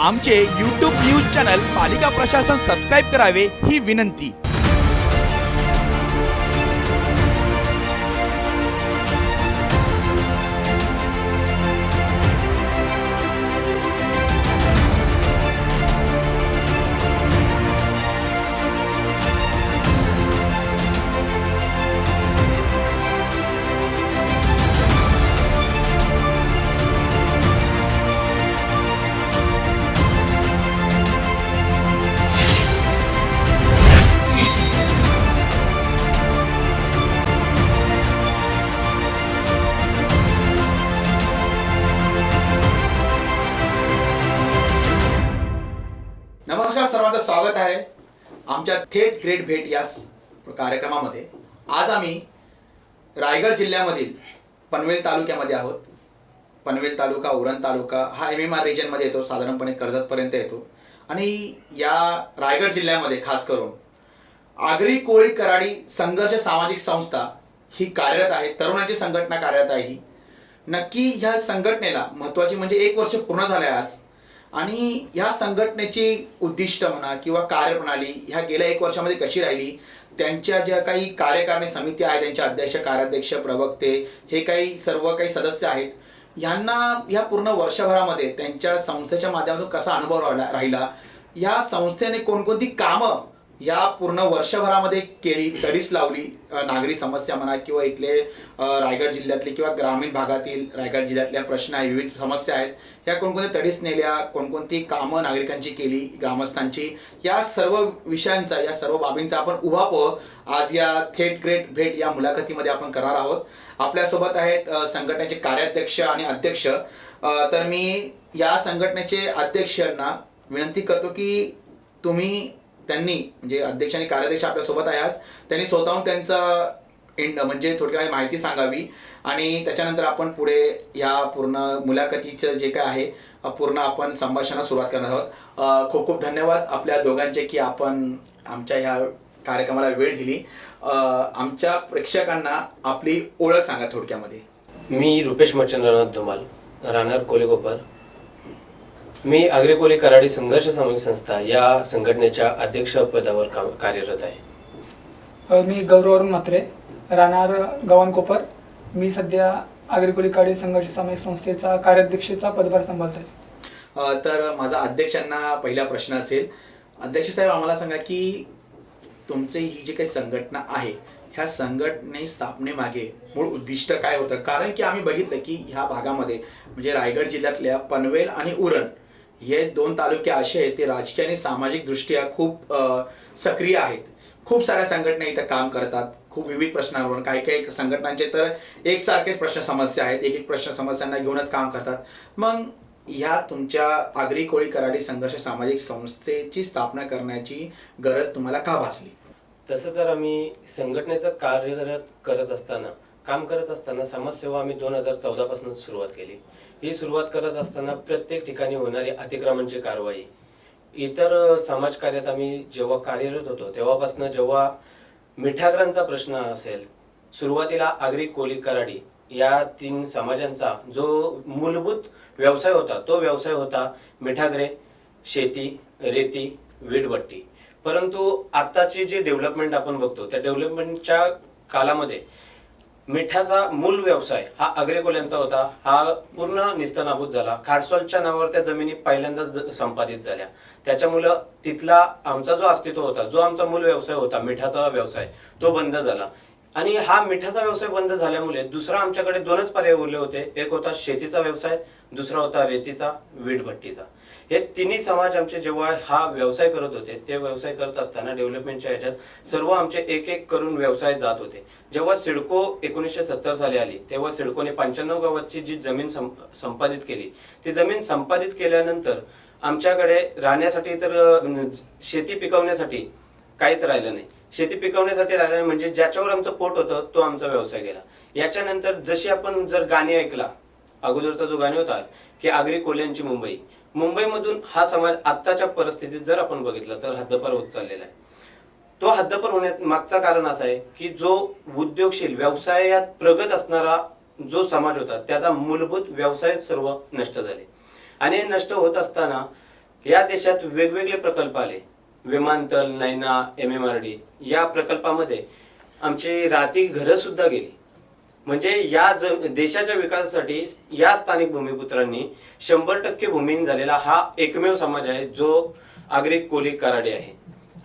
आमचे YouTube news channel पालिका प्रशासन सबस्क्राईब करावे ही विनंती। नमस्कार, सर्वांचं स्वागत आहे आमच्या थेट ग्रेट भेट या कार्यक्रमामध्ये। आज आम्ही रायगड जिल्ह्यामधील पनवेल तालुक्यामध्ये आहोत। पनवेल तालुका, उरण तालुका हा MMR रिजन मध्ये येतो, साधारणपणे कर्जत पर्यंत येतो। आणि या रायगड जिल्ह्यामध्ये खास करून आगरी कोळी कराडी संघर्ष सामाजिक संस्था ही कार्यरत आहे, तरुणांची संघटना कार्यरत आहे। नक्की ह्या संघटनेला महत्त्वाची म्हणजे 1 वर्ष पूर्ण झाले आज, आणि ह्या संघटनेची उद्दिष्ट म्हणा किंवा कार्यप्रणाली ह्या गेल्या 1 वर्षामध्ये कशी राहिली, त्यांच्या ज्या काही कार्यकारिणी समिती आहे, त्यांचे अध्यक्ष, कार्याध्यक्ष, प्रवक्ते हे काही सर्व काही सदस्य आहेत, यांना या पूर्ण वर्षभरामध्ये त्यांच्या संस्थेच्या माध्यमातून कसा अनुभव राहिला, या संस्थेने कोणकोणती कामं या पूर्ण वर्षभरामध्ये केली, तडीस लावली, नागरी समस्या म्हणा किंवा इथले रायगड जिल्ह्यातली किंवा ग्रामीण भागातील रायगड जिल्ह्यातल्या प्रश्न आहे, विविध समस्या आहेत, या कोणकोणत्या तडीस नेल्या, कोणकोणती कामं नागरिकांची केली, ग्रामस्थांची, या सर्व विषयांचा, या सर्व बाबींचा आपण उहापोह आज या थेट ग्रेट भेट या मुलाखतीमध्ये आपण करणार आहोत। आपल्यासोबत आहेत संघटनेचे कार्याध्यक्ष आणि अध्यक्ष। तर मी या संघटनेचे अध्यक्षांना विनंती करतो की त्यांनी म्हणजे अध्यक्ष आणि कार्याध्यक्ष आपल्यासोबत आहे आज, त्यांनी स्वतःहून त्यांचं म्हणजे थोडक्यात माहिती सांगावी, आणि त्याच्यानंतर आपण पुढे या पूर्ण मुलाखतीचं जे काय आहे पूर्ण आपण संभाषणाला सुरुवात करणार आहोत। खूप खूप धन्यवाद आपल्या दोघांचे की आपण आमच्या ह्या कार्यक्रमाला वेळ दिली। आमच्या प्रेक्षकांना आपली ओळख सांगा थोडक्यामध्ये। मी रुपेश मच्छिंद्रनाथ धुमाल, राहणार कोलेकोपर। मी आगरी कोळी कराडी संघर्ष सामाजिक संस्था या संघटनेच्या अध्यक्ष पदावर कार्यरत आहे। मी गौरव म्हात्रे, राहणार गव्हाणकोपर। मी सध्या आगरी कोळी कराडी संघर्ष सामाजिक संस्थेचा कार्याध्यक्षाचा पदभार सांभाळत आहे। तर माझा अध्यक्षांना पहिला प्रश्न असेल, अध्यक्ष साहेब आम्हाला सांगा की तुमची ही जी काही संघटना आहे, ह्या संघटने स्थापनेमागे मूळ उद्दिष्ट काय होतं? कारण की आम्ही बघितलं की ह्या भागामध्ये म्हणजे रायगड जिल्ह्यातल्या पनवेल आणि उरण हे 2 तालुके असे आहेत ते राजकीय आणि सामाजिक दृष्ट्या खूप सक्रिय आहेत। खूप साऱ्या संघटना इथं काम करतात, खूप विविध प्रश्नांवर। काही संघटनांचे तर एकसारखेच प्रश्न समस्या आहेत, एक प्रश्न समस्यांना घेऊनच काम करतात। मग ह्या तुमच्या आगरी कोळी कराडी संघर्ष सामाजिक संस्थेची स्थापना करण्याची गरज तुम्हाला का भासली? तसं तर आम्ही संघटनेचं कार्य काम करत असताना समाजसेवा आम्ही 2014 पासून सुरुवात केली। ही सुरुवात करत असताना प्रत्येक ठिकाणी होणारी अतिक्रमणची कारवाई, इतर समाजकार्यात आम्ही जेव्हा कार्यरत होतो तेव्हापासून जेव्हा मिठागरांचा प्रश्न असेल, सुरुवातीला आगरी कोळी कराडी या 3 समाजांचा जो मूलभूत व्यवसाय होता तो व्यवसाय होता मिठागरे, शेती, रेती, वीटभट्टी। परंतु आताची जी डेव्हलपमेंट आपण बघतो त्या डेव्हलपमेंटच्या कालामध्ये मिठाचा मूल व्यवसाय हा आगरी कोळ्यांचा होता, हा पूर्ण निस्तनाबूत झाला। खाडसोलच्या नावावर त्या जमिनी पहिल्यांदाच संपादित झाल्या, त्याच्यामुळं तिथला आमचा जो अस्तित्व होता, जो आमचा मूल व्यवसाय होता मिठाचा व्यवसाय, तो बंद झाला। आणि हा मिठाचा व्यवसाय बंद झाल्यामुळे दुसरा आमच्याकडे 2च पर्याय उरले होते, एक होता शेतीचा व्यवसाय, दुसरा होता रेतीचा, वीटभट्टीचा। हे तिन्ही समाज आमचे जेव्हा हा व्यवसाय करत होते, ते व्यवसाय करत असताना डेव्हलपमेंटच्या ह्याच्यात सर्व आमचे एक करून व्यवसाय जात होते। जेव्हा सिडको 1970 साली आली तेव्हा सिडकोने 95 गावाची जी जमीन संपादित केली, ती जमीन संपादित केल्यानंतर आमच्याकडे राहण्यासाठी तर शेती पिकवण्यासाठी काहीच राहिलं नाही। शेती पिकवण्यासाठी राहिलं म्हणजे ज्याच्यावर आमचं पोट होतं तो आमचा व्यवसाय गेला। याच्यानंतर जशी आपण जर गाणी ऐकला, अगोदरचा जो गाणी होता की आगरी कोल्यांची मुंबई, मुंबईमधून हा समाज आत्ताच्या परिस्थितीत जर आपण बघितलं तर हद्दपार होत चाललेला आहे। तो हद्दपार होण्यात मागचं कारण असं आहे की जो उद्योगशील व्यवसायात प्रगत असणारा जो समाज होता त्याचा मूलभूत व्यवसाय सर्व नष्ट झाले, आणि नष्ट होत असताना या देशात वेगवेगळे प्रकल्प आले, विमानतळ, नैना, MMRD या प्रकल्पामध्ये आमची राहती घरं सुद्धा गेली. म्हणजे या देशाच्या विकासासाठी या स्थानिक भूमिपुत्रांनी 100% भूमिहीन झालेला हा एकमेव समाज आहे जो आगरी कोली कराडे आहे.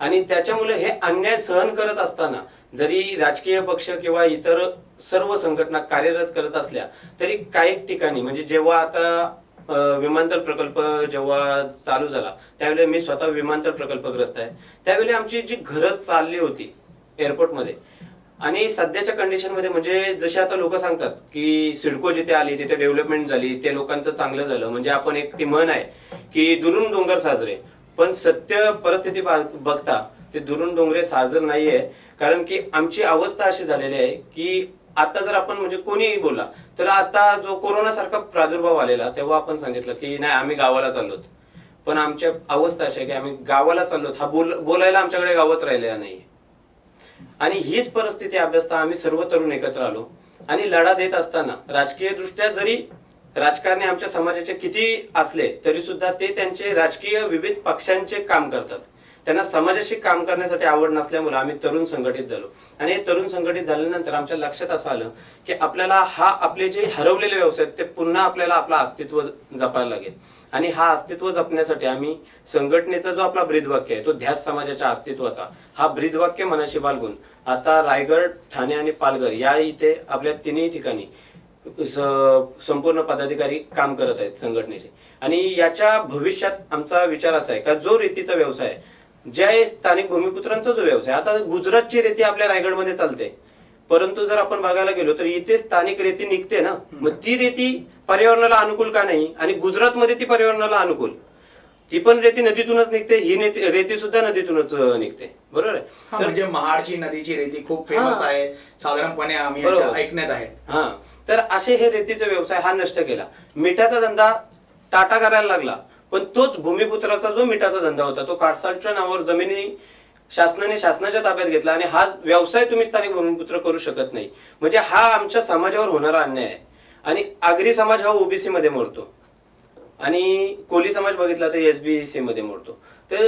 आणि त्याच्यामुळे हे अन्याय सहन करत असताना जरी राजकीय पक्ष किंवा इतर सर्व संघटना कार्यरत करत असल्या तरी काही ठिकाणी म्हणजे जेव्हा आता विमानतळ प्रकल्प जेव्हा चालू झाला त्यावेळी मी स्वतः विमानतळ प्रकल्पग्रस्त आहे. त्यावेळी आमची जी घरं चालली होती एअरपोर्टमध्ये आणि सध्याच्या कंडिशन मध्ये म्हणजे जसे आता लोक सांगतात की सिडको जिथे आली तिथे डेव्हलपमेंट झाली, ते लोकांचं चांगलं झालं. म्हणजे आपण एक ती म्हण आहे की दुरून डोंगर साजरे, पण सत्य परिस्थिती बघता ते दुरून डोंगरे साजर नाहीये. कारण की आमची अवस्था अशी झालेली आहे की आता जर आपण म्हणजे कोणीही बोलला तर आता जो कोरोना सारखा प्रादुर्भाव आलेला तेव्हा आपण सांगितलं की नाही आम्ही गावाला चाललोत, पण आमची अवस्था अशी आहे की आम्ही गावाला चाललोत हा बोलायला आमच्याकडे गावच राहिलेला नाहीये. आणि हीच परिस्थिती अभ्यासता आम्ही सर्व तरुण एकत्र आलो आणि लढा देत असताना राजकीय दृष्ट्या जरी राजकारणी आमच्या समाजाचे किती असले तरी सुद्धा ते त्यांचे राजकीय विविध पक्षांचे काम करतात. त्यांना समाजाशी काम करण्यासाठी आवड नसल्यामुळे आम्ही तरुण संघटित झालो. आणि हे तरुण संघटित झाल्यानंतर आमच्या लक्षात असं आलं की आपल्याला आपले जे हरवलेले व्यवसाय ते पुन्हा आपल्याला आपलं अस्तित्व जपायला लागेल. आणि हा अस्तित्व जपण्यासाठी आम्ही संघटनेचा जो आपला ब्रीदवाक्य आहे तो ध्यास समाजाच्या अस्तित्वाचा हा ब्रीदवाक्य मनाशी बाळगून आता रायगड, ठाणे आणि पालघर या इथे आपल्या तिन्ही ठिकाणी संपूर्ण पदाधिकारी काम करत आहेत संघटनेचे. आणि याच्या भविष्यात आमचा विचार असा आहे का जो रेतीचा व्यवसाय ज्या स्थानिक भूमिपुत्रांचा जो व्यवसाय आता गुजरातची रेती आपल्या रायगडमध्ये चालते, परंतु जर आपण बघायला गेलो तर इथे स्थानिक रेती निघते ना, मग ती रेती पर्यावरणाला अनुकूल का नाही? आणि गुजरातमध्ये ती पर्यावरणाला अनुकूल, ती पण रेती नदीतूनच निघते, ही रेती सुद्धा नदीतूनच निघते. बरोबर आहे. तर म्हणजे महाडची नदीची रेती खूप फेमस आहे साधारणपणे आम्ही ऐकण्यात आहे. हा, तर असे हे रेतीचा व्यवसाय हा नष्ट केला. मिठाचा धंदा टाटा करायला लागला, पण तोच भूमिपुत्राचा जो मिठाचा धंदा होता तो काटसालच्या नावावर जमिनी शासनाच्या ताब्यात घेतला आणि हा व्यवसाय तुम्ही स्थानिक भूमिपुत्र करू शकत नाही. म्हणजे हा आमच्या समाजावर होणारा अन्याय आहे. आणि आगरी समाज हा ओबीसी मध्ये मोडतो आणि कोली समाज बघितला तर SBC मध्ये मोडतो. तर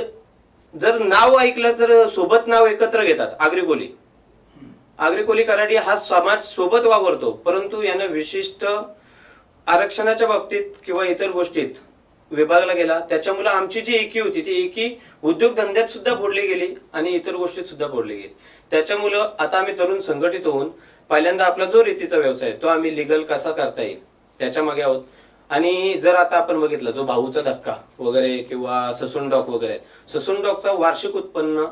जर नाव ऐकलं तर सोबत नाव एकत्र घेतात. आगरी कोली कराडी हा समाज सोबत वावरतो, परंतु यांना विशिष्ट आरक्षणाच्या बाबतीत किंवा इतर गोष्टीत विभागला गेला. त्याच्यामुळे आमची जी एकी होती ती एकी उद्योगधंद्यात सुद्धा फोडली गेली आणि इतर गोष्टीत सुद्धा फोडली गेली. त्याच्यामुळं आता आम्ही तरुण संघटित होऊन पहिल्यांदा आपला जो रेतीचा व्यवसाय तो आम्ही लिगल कसा करता येईल त्याच्या मागे आहोत. आणि जर आता आपण बघितलं जो भाऊचा धक्का वगैरे किंवा ससून डॉक वगैरे, ससून डॉकचा वार्षिक उत्पन्न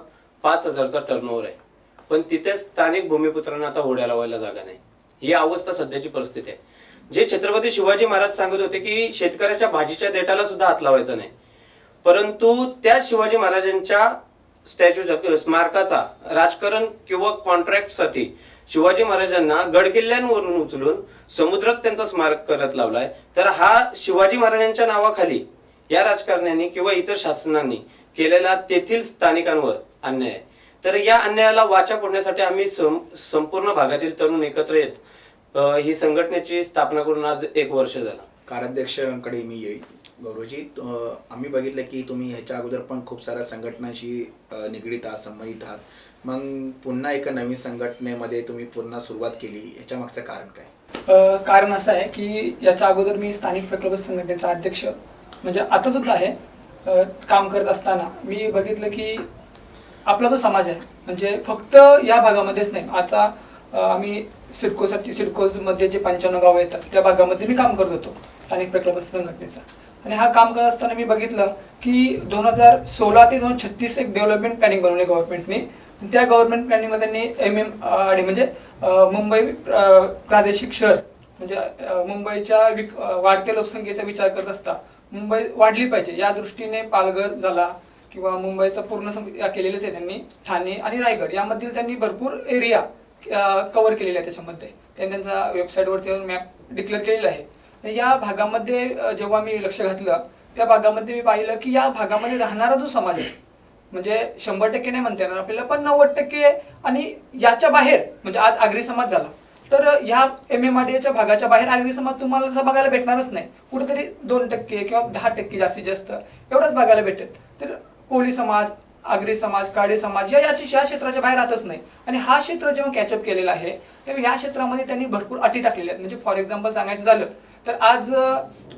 5,000चा टर्नओव्हर आहे, पण तिथे स्थानिक भूमिपुत्रांना आता होड्या लावायला जागा नाही. ही अवस्था सध्याची परिस्थिती आहे. जे छत्रपती शिवाजी महाराज सांगत होते की शेतकऱ्याच्या भाजीच्या देठाला सुद्धा हात लावायचा नाही, परंतु त्या शिवाजी महाराजांच्या स्टॅच्यू स्मारकाचा राजकारण किंवा कॉन्ट्रॅक्टसाठी शिवाजी महाराजांना गडकिल्ल्यांवरून उचलून समुद्रात त्यांचा स्मारक करत लावलाय. तर हा शिवाजी महाराजांच्या नावाखाली या राजकारण्यांनी किंवा इतर शासनांनी केलेला तेथील स्थानिकांवर अन्याय आहे. तर या अन्यायाला वाचा फोडण्यासाठी आम्ही संपूर्ण भागातील तरुण एकत्र येत ही संघटनेची स्थापना करून आज 1 वर्ष झालं. कार्याध्यक्षांकडे मी येईल. गौरवजी, आम्ही बघितलं की तुम्ही ह्याच्या अगोदर पण खूप साऱ्या संघटनांशी निगडीत आहात, संबंधित आहात. मग पुन्हा एका नवीन संघटनेमध्ये तुम्ही पुन्हा सुरुवात केली, याच्या मागचं कारण काय? कारण असं आहे की याच्या अगोदर मी स्थानिक प्रकल्प संघटनेचा अध्यक्ष म्हणजे आता सुद्धा आहे. काम करत असताना मी बघितलं की आपला जो समाज आहे म्हणजे फक्त या भागामध्येच नाही, आता आम्ही सिडकोमध्ये जे 95 गावं येतात त्या भागामध्ये मी काम करत होतो स्थानिक प्रकल्प संघटनेचा. आणि हा काम करत असताना मी बघितलं की 2016 ते 2036 एक डेव्हलपमेंट प्लॅनिंग बनवले गव्हर्नमेंटने. त्या गव्हर्नमेंट प्लॅनिंगमध्ये त्यांनी MMRD म्हणजे मुंबई प्रादेशिक शहर म्हणजे मुंबईच्या वाढत्या लोकसंख्येचा विचार करत असता मुंबई वाढली पाहिजे या दृष्टीने पालघर झाला किंवा मुंबईचा पूर्ण केलेलेच आहे त्यांनी. ठाणे आणि रायगड यामधील त्यांनी भरपूर एरिया कव्हर केलेला आहे. त्याच्यामध्ये त्यांनी त्यांचा वेबसाईटवरती मॅप डिक्लेअर केलेला आहे. या भागामध्ये जेव्हा मी लक्ष घातलं त्या भागामध्ये मी पाहिलं की या भागामध्ये राहणारा जो समाज आहे म्हणजे 100% नाही म्हणता येणार आपल्याला, पण 90% आणि याच्या बाहेर म्हणजे आज आगरी समाज झाला तर ह्या MMRDAच्या भागाच्या बाहेर आगरी समाज तुम्हाला असं बघायला भेटणारच नाही. कुठेतरी 2% किंवा 10% जास्तीत जास्त एवढंच बघायला भेटेल. तर कोळी समाज, आगरी समाज, काळे समाज या क्षेत्राच्या बाहेर राहतच नाही. आणि हा क्षेत्र जेव्हा कॅचअप केलेला आहे तेव्हा या क्षेत्रामध्ये त्यांनी भरपूर अटी टाकलेल्या आहेत. म्हणजे फॉर एक्झाम्पल सांगायचं झालं तर आज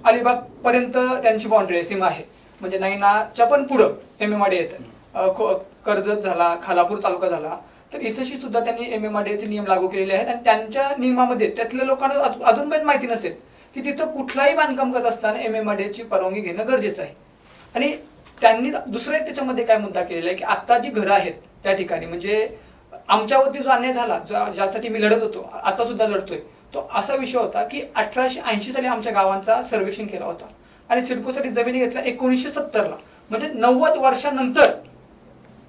अलिबाग पर्यंत त्यांची बाउंड्री सीमा आहे. म्हणजे नैनाच्या पण पुढं MMRDA येतं. कर्जत झाला, खालापूर तालुका झाला, तर इथंशी सुद्धा त्यांनी MMRDAचे नियम लागू केलेले आहेत. आणि त्यांच्या नियमामध्ये त्यातल्या लोकांना अजून पण माहिती नसेल की तिथं कुठलाही बांधकाम करत असताना MMRDAची परवानगी घेणं गरजेचं आहे. आणि त्यांनी दुसरा त्याच्यामध्ये काय मुद्दा केलेला आहे की आता जी घरं आहेत त्या ठिकाणी, म्हणजे आमच्यावरती जो अन्याय झाला, ज्यासाठी मी लढत होतो, आता सुद्धा लढतोय, तो असा विषय होता की 1880 साली आमच्या गावांचा सर्वेक्षण केला होता आणि सिडकोसाठी जमिनी घेतल्या 1970ला. म्हणजे 90 वर्षानंतर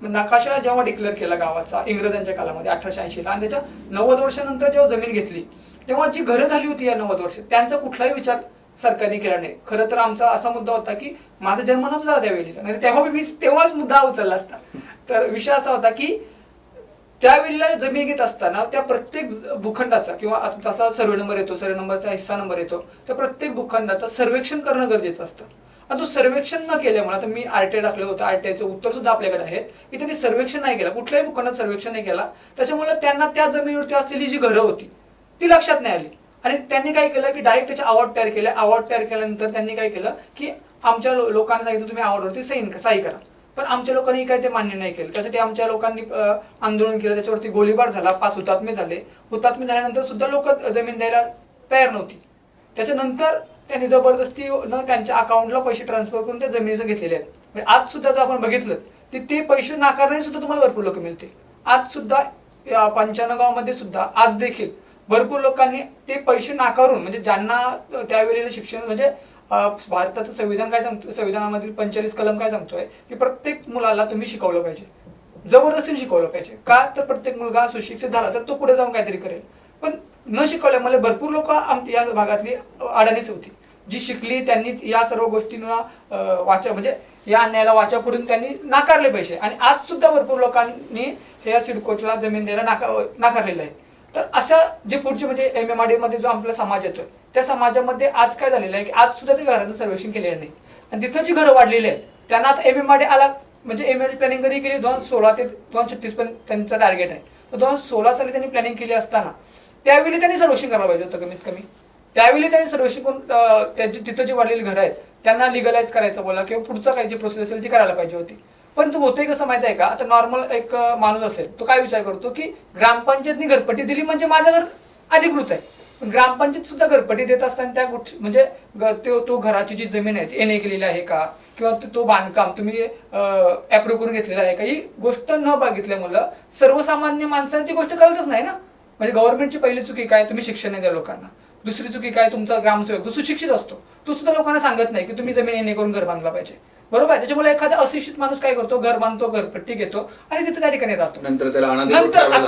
नकाशा जेव्हा डिक्लेअर केला गावाचा इंग्रजांच्या काळामध्ये 1880ला, आणि त्याच्या 90 वर्षानंतर जेव्हा जमीन घेतली तेव्हा जी घरं झाली होती या 90 वर्ष त्यांचा कुठलाही विचार सरकारने केला नाही. खरं तर आमचा असा मुद्दा होता की माझा जन्म नव्हता झाला त्यावेळी, नाही तेव्हा मी तेव्हाच मुद्दा उचलला असता. तर विषय असा होता की त्यावेळेला जमीन घेत असताना त्या प्रत्येक भूखंडाचा किंवा जसा सर्वे नंबर येतो, सर्वे नंबरचा हिस्सा नंबर येतो, त्या प्रत्येक भूखंडाचं सर्वेक्षण करणं गरजेचं असतं. आणि तो सर्वेक्षण न केल्यामुळे, आता मी RTI टाकलं होतं, RTIचं उत्तर सुद्धा आपल्याकडे आहे की त्यांनी सर्वेक्षण नाही केलं, कुठल्याही भूखंडात सर्वेक्षण नाही केला. त्याच्यामुळे त्यांना त्या जमिनीवरती असलेली जी घरं होती ती लक्षात नाही आली. आणि त्यांनी काय केलं की डायरेक्ट त्याचे अवॉर्ड तयार केले. अवॉर्ड तयार केल्यानंतर त्यांनी काय केलं की आमच्या लोकांना सांगितलं तुम्ही अवॉर्डवरती सही करा. पण आमच्या लोकांनी काय ते मान्य नाही केलं. त्यासाठी आमच्या लोकांनी आंदोलन केलं, त्याच्यावरती गोळीबार झाला, 5 हुतात्मे झाले. हुतात्मे झाल्यानंतर सुद्धा लोक जमीन द्यायला तयार नव्हती. त्याच्यानंतर त्यांनी जबरदस्ती त्यांच्या अकाउंटला पैसे ट्रान्सफर करून त्या जमिनीचं घेतलेले आहेत. म्हणजे आज सुद्धा जर आपण बघितलं तर ते पैसे नाकारण्याने सुद्धा तुम्हाला भरपूर लोक मिळते. आज सुद्धा 95 गावामध्ये सुद्धा आज देखील भरपूर लोकांनी ते पैसे नाकारून, म्हणजे ज्यांना त्यावेळेला शिक्षण, म्हणजे भारताचं संविधान काय सांगतो, संविधानामधील 45 कलम काय सांगतोय की प्रत्येक मुलाला तुम्ही शिकवलं पाहिजे, जबरदस्तीने शिकवलं पाहिजे. का तर प्रत्येक मुलगा सुशिक्षित झाला तर तो पुढे जाऊन काहीतरी करेल. पण न शिकवल्यामुळे भरपूर लोक या भागातली अडाणीच होती. जी शिकली त्यांनी या सर्व गोष्टींना म्हणजे या अन्यायाला वाचा फोडून त्यांनी नाकारले पैसे. आणि आज सुद्धा भरपूर लोकांनी या सिडकोला जमीन द्यायला नाकारलेलं आहे. तर अशा जे पुढचे म्हणजे MMRDA मध्ये जो आपला समाज येतोय त्या समाजामध्ये आज काय झालेलं आहे की आज सुद्धा ते घराचं सर्वेक्षण केलेलं नाही. आणि तिथं जी घरं वाढलेली आहेत त्यांना आता MMRDA आला, म्हणजे ML प्लॅनिंग कधी केली 2016 ते 2036 पर्यंत त्यांचं टार्गेट आहे. तर 2016 साली त्यांनी प्लॅनिंग केली असताना त्यावेळी त्यांनी सर्वेक्षण करायला पाहिजे होतं कमीत कमी. त्यावेळी त्यांनी सर्वेक्षण करून त्यांची तिथं जी वाढलेली घरं आहेत त्यांना लिगलाइज करायचं बोला किंवा पुढचं काही जी प्रोसेस असेल ती करायला पाहिजे होती. पण तो होतंय कसं माहिती आहे का, आता नॉर्मल एक माणूस असेल तो काय विचार करतो की ग्रामपंचायतनी घरपट्टी दिली म्हणजे माझं घर अधिकृत आहे. पण ग्रामपंचायत सुद्धा घरपट्टी देत असताना त्या म्हणजे तो घराची जी जमीन आहे ती NA केलेली आहे का, किंवा तो बांधकाम तुम्ही अप्रूव्ह करून घेतलेला आहे का, ही गोष्ट न बघितल्यामुळं सर्वसामान्य माणसाने ती गोष्ट कळतच नाही ना. म्हणजे गव्हर्नमेंटची पहिली चुकी काय, तुम्ही शिक्षण नाही द्या लोकांना. दुसरी चुकी काय, तुमचा ग्रामसेवक जो सुशिक्षित असतो तो सुद्धा लोकांना सांगत नाही की तुम्ही जमीन NA करून घर बांधला पाहिजे. बरोबर आहे. त्याच्यामुळे एखादा अशिक्षित माणूस काय करतो, घर बांधतो, घरपट्टी घेतो आणि तिथे त्या ठिकाणी राहतो. नंतर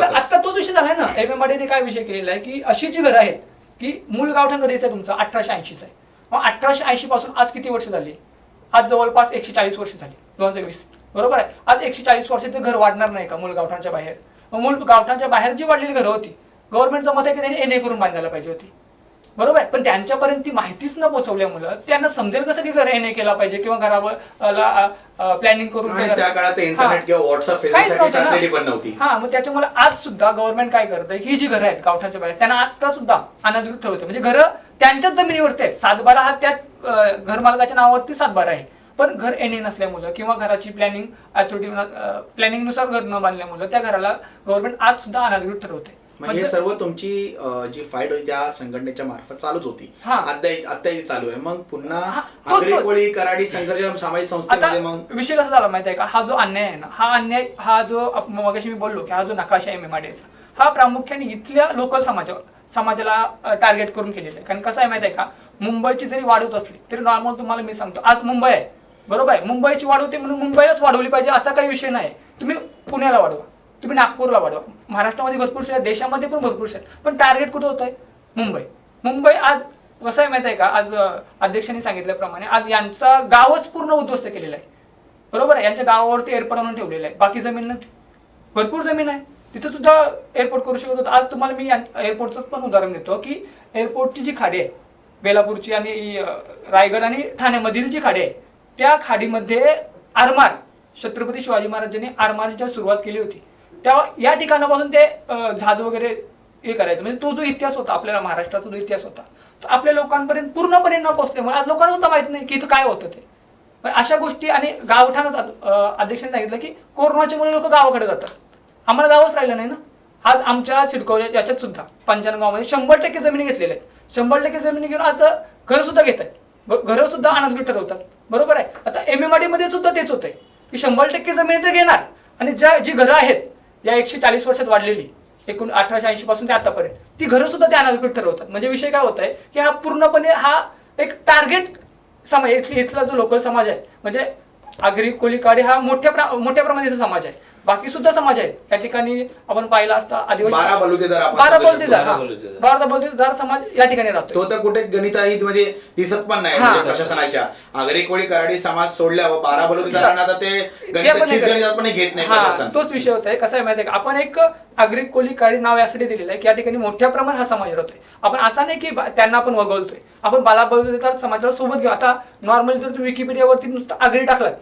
आता तोच विषय झालाय ना. MMRDAने काय विषय केलेला आहे की अशी जी घरं आहेत की मूळ गावठाण कधीच आहे तुमचं 1880 आहे. मग 1880 पासून आज किती वर्ष झाली, आज जवळपास 140 वर्ष झाली 2020. बरोबर आहे. आज 140 वर्ष ते घर वाढणार नाही का मूळ गावठाणच्या बाहेर. मग मूळ गावठाणच्या बाहेर जी वाढलेली घरं होती गव्हर्नमेंटचं मत आहे की त्यांनी NA करून बांधायला पाहिजे होती. बरोबर आहे. पण त्यांच्यापर्यंत ती माहितीच न पोहोचवल्यामुळं त्यांना समजेल कसं की घर NA केला पाहिजे किंवा घरावर प्लॅनिंग करून त्या काळात इंटरनेट किंवा व्हॉट्सअप फेसबुक फॅसिलिटी पण नव्हती. हा, मग त्याच्यामुळे आज सुद्धा गव्हर्नमेंट काय करतंय, ही जी घरं आहेत गावठाणच्या बाहेर त्यांना आता सुद्धा अनाधिकृत ठेवते. म्हणजे घरं त्यांच्याच जमिनीवरती आहेत. 7/12 हा त्या घर मालकाच्या नावावरती 7/12 आहे. पण घर NA नसल्यामुळं किंवा घराची प्लॅनिंगनुसार घर न बांधल्यामुळं त्या घराला गव्हर्नमेंट आज सुद्धा अनाधिकृत ठरवते. हे सर्व तुमची जी फाईट होती त्या संघटनेच्या मार्फत चालूच होती, आत्ताही चालू आहे. मग पुन्हा आगरी कोळी कराडी संघर्ष सामाजिक संस्थेमध्ये मग विषय कसा झाला माहिती आहे का, हा जो अन्याय आहे ना, हा जो मगाशी मी बोललो की हा जो नकाशा MMRDAचा हा प्रामुख्याने इथल्या लोकल समाजाला टार्गेट करून केलेला आहे. कारण कसं आहे माहिती आहे का, मुंबईची जरी वाढवत असली तरी नॉर्मल तुम्हाला मी सांगतो आज मुंबई आहे, बरोबर आहे, मुंबईची वाढवते म्हणून मुंबईलाच वाढवली पाहिजे असा काही विषय नाही. तुम्ही पुण्याला वाढवा, तुम्ही नागपूरला वाढवा, महाराष्ट्रामध्ये भरपूर शहर, देशामध्ये पण भरपूर शहर, पण टार्गेट कुठं होत आहे, मुंबई. आज कसं आहे माहिती आहे का, आज अध्यक्षांनी सांगितल्याप्रमाणे आज यांचा गावच पूर्ण उद्ध्वस्त केलेला आहे. बरोबर आहे. यांच्या गावावरती एअरपोर्ट आणून ठेवलेलं आहे, बाकी जमीन नाही, भरपूर जमीन आहे. तिथं सुद्धा एअरपोर्ट करू शकत होतं. आज तुम्हाला मी एअरपोर्टचं पण उदाहरण देतो की एअरपोर्टची जी खाडी आहे बेलापूरची आणि रायगड आणि ठाण्यामधील जी खाडी आहे त्या खाडीमध्ये आरमार छत्रपती शिवाजी महाराजांनी आरमारची सुरुवात केली होती. तेव्हा या ठिकाणापासून ते जहाज वगैरे हे करायचं म्हणजे तो जो इतिहास होता आपल्याला महाराष्ट्राचा जो इतिहास होता तो आपल्या लोकांपर्यंत पूर्णपणे न पोहोचल्यामुळे आज लोकांना सुद्धा माहित नाही की इथं काय होतं ते. पण अशा गोष्टी आणि गावठाणच अध्यक्षांनी सांगितलं की कोरोनाच्या मुळे लोक गावाकडे जातात. आम्हाला गावच राहिलं नाही ना. आज आमच्या सिडको याच्यात सुद्धा पंचाणगावमध्ये 100% जमिनी घेतलेल्या आहेत. 100% जमिनी घेऊन आज घर सुद्धा घेत आहेत. घरं सुद्धा अनाथगृह ठरवतात. बरोबर आहे. आता MMRD मध्ये सुद्धा तेच होतंय की 100% जमिनी तर घेणार आणि जी घरं आहेत ज्या 140 वर्षात वाढलेली एकूण 1880 पासून ते आतापर्यंत ती घरं सुद्धा त्या अनाथगृह ठरवतात. म्हणजे विषय काय होत आहे की हा पूर्णपणे हा एक टार्गेट समाज इथला जो लोकल समाज आहे म्हणजे आगरी कोळी काडी हा मोठ्या प्रमाणात समाज आहे. बाकी सुद्धा समाज आहेत या ठिकाणी आपण पाहिला असता आदिवासी 12 बलुतेदार आपण 12 समजू शकतो. बलुतेदार 12 बलुतेदार समाज या ठिकाणी राहतो. तो तर कुठे गणिताहित मध्ये दिसत पण नाही म्हणजे प्रशासनाच्या आगरी कोळी कराडी समाज सोडल्यावर 12 बलुतेदारांना तर ते गणितात पण घेत नाही प्रशासन. तोच विषय होता. कसं आहे माहिती आहे का आपण एक आगरी कोळी काडी नाव यासाठी दिलेलं आहे की या ठिकाणी मोठ्या प्रमाणात हा समाज राहतोय. आपण असा नाही की त्यांना आपण वगळतोय. आपण 12 बलुतेदार समाजाला सोबत घेऊ. आता नॉर्मली जर तुम्ही विकिपीडियावरती नुसतं आगरी टाकलात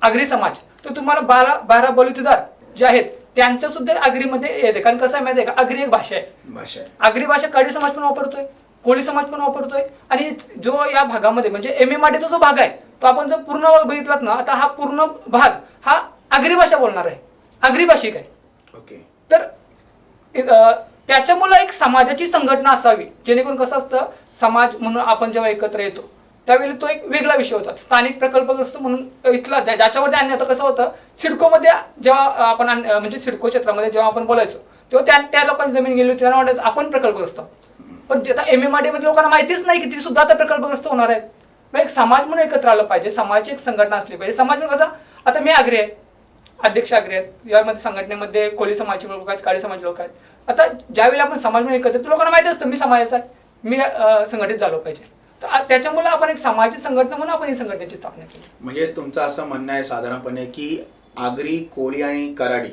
आगरी समाज तर तुम्हाला 12 बलुतेदार जे आहेत त्यांच्या सुद्धा आगरीमध्ये येते. कारण कसं आहे माहिती आहे का आगरी एक भाषा आहे. आगरी भाषा काडी समाज पण वापरतोय कोळी समाज पण वापरतोय आणि जो या भागामध्ये म्हणजे MMRDचा जो भाग आहे तो आपण जर पूर्ण बघितलात ना आता हा पूर्ण भाग हा आगरी भाषा बोलणार आहे. आगरी भाषिक आहे. ओके. तर त्याच्यामुळे एक समाजाची संघटना असावी जेणेकरून कसं असतं समाज म्हणून आपण जेव्हा एकत्र येतो त्यावेळी तो एक वेगळा विषय होता. स्थानिक प्रकल्पग्रस्त म्हणून इथला ज्याच्यावरती आणणे आता कसं होतं सिडकोमध्ये जेव्हा आपण म्हणजे सिडको क्षेत्रामध्ये जेव्हा आपण बोलायचो तेव्हा त्या लोकांची जमीन गेली होती त्यांना वाटायचं आपण प्रकल्पग्रस्त आहोत. पण आता MMRD मध्ये लोकांना माहितीच नाही की ती सुद्धा आता प्रकल्पग्रस्त होणार आहेत. मग एक समाज म्हणून एकत्र आलं पाहिजे. समाजाची एक संघटना असली पाहिजे. समाज म्हणून कसं आता मी आग्री आहे अध्यक्ष आग्री आहेत यामध्ये संघटनेमध्ये कोळी समाजाचे लोक आहेत काळी समाजाचे लोक आहेत. आता ज्यावेळी आपण समाज म्हणून एकत्र येतो लोकांना माहिती असतं मी समाजाचा आहे मी संघटित झालो पाहिजे. तर त्याच्यामुळे आपण एक सामाजिक संघटना म्हणून आपण ही संघटनेची स्थापना केली. म्हणजे तुमचं असं म्हणणं आहे साधारणपणे की आगरी कोळी आणि कराडी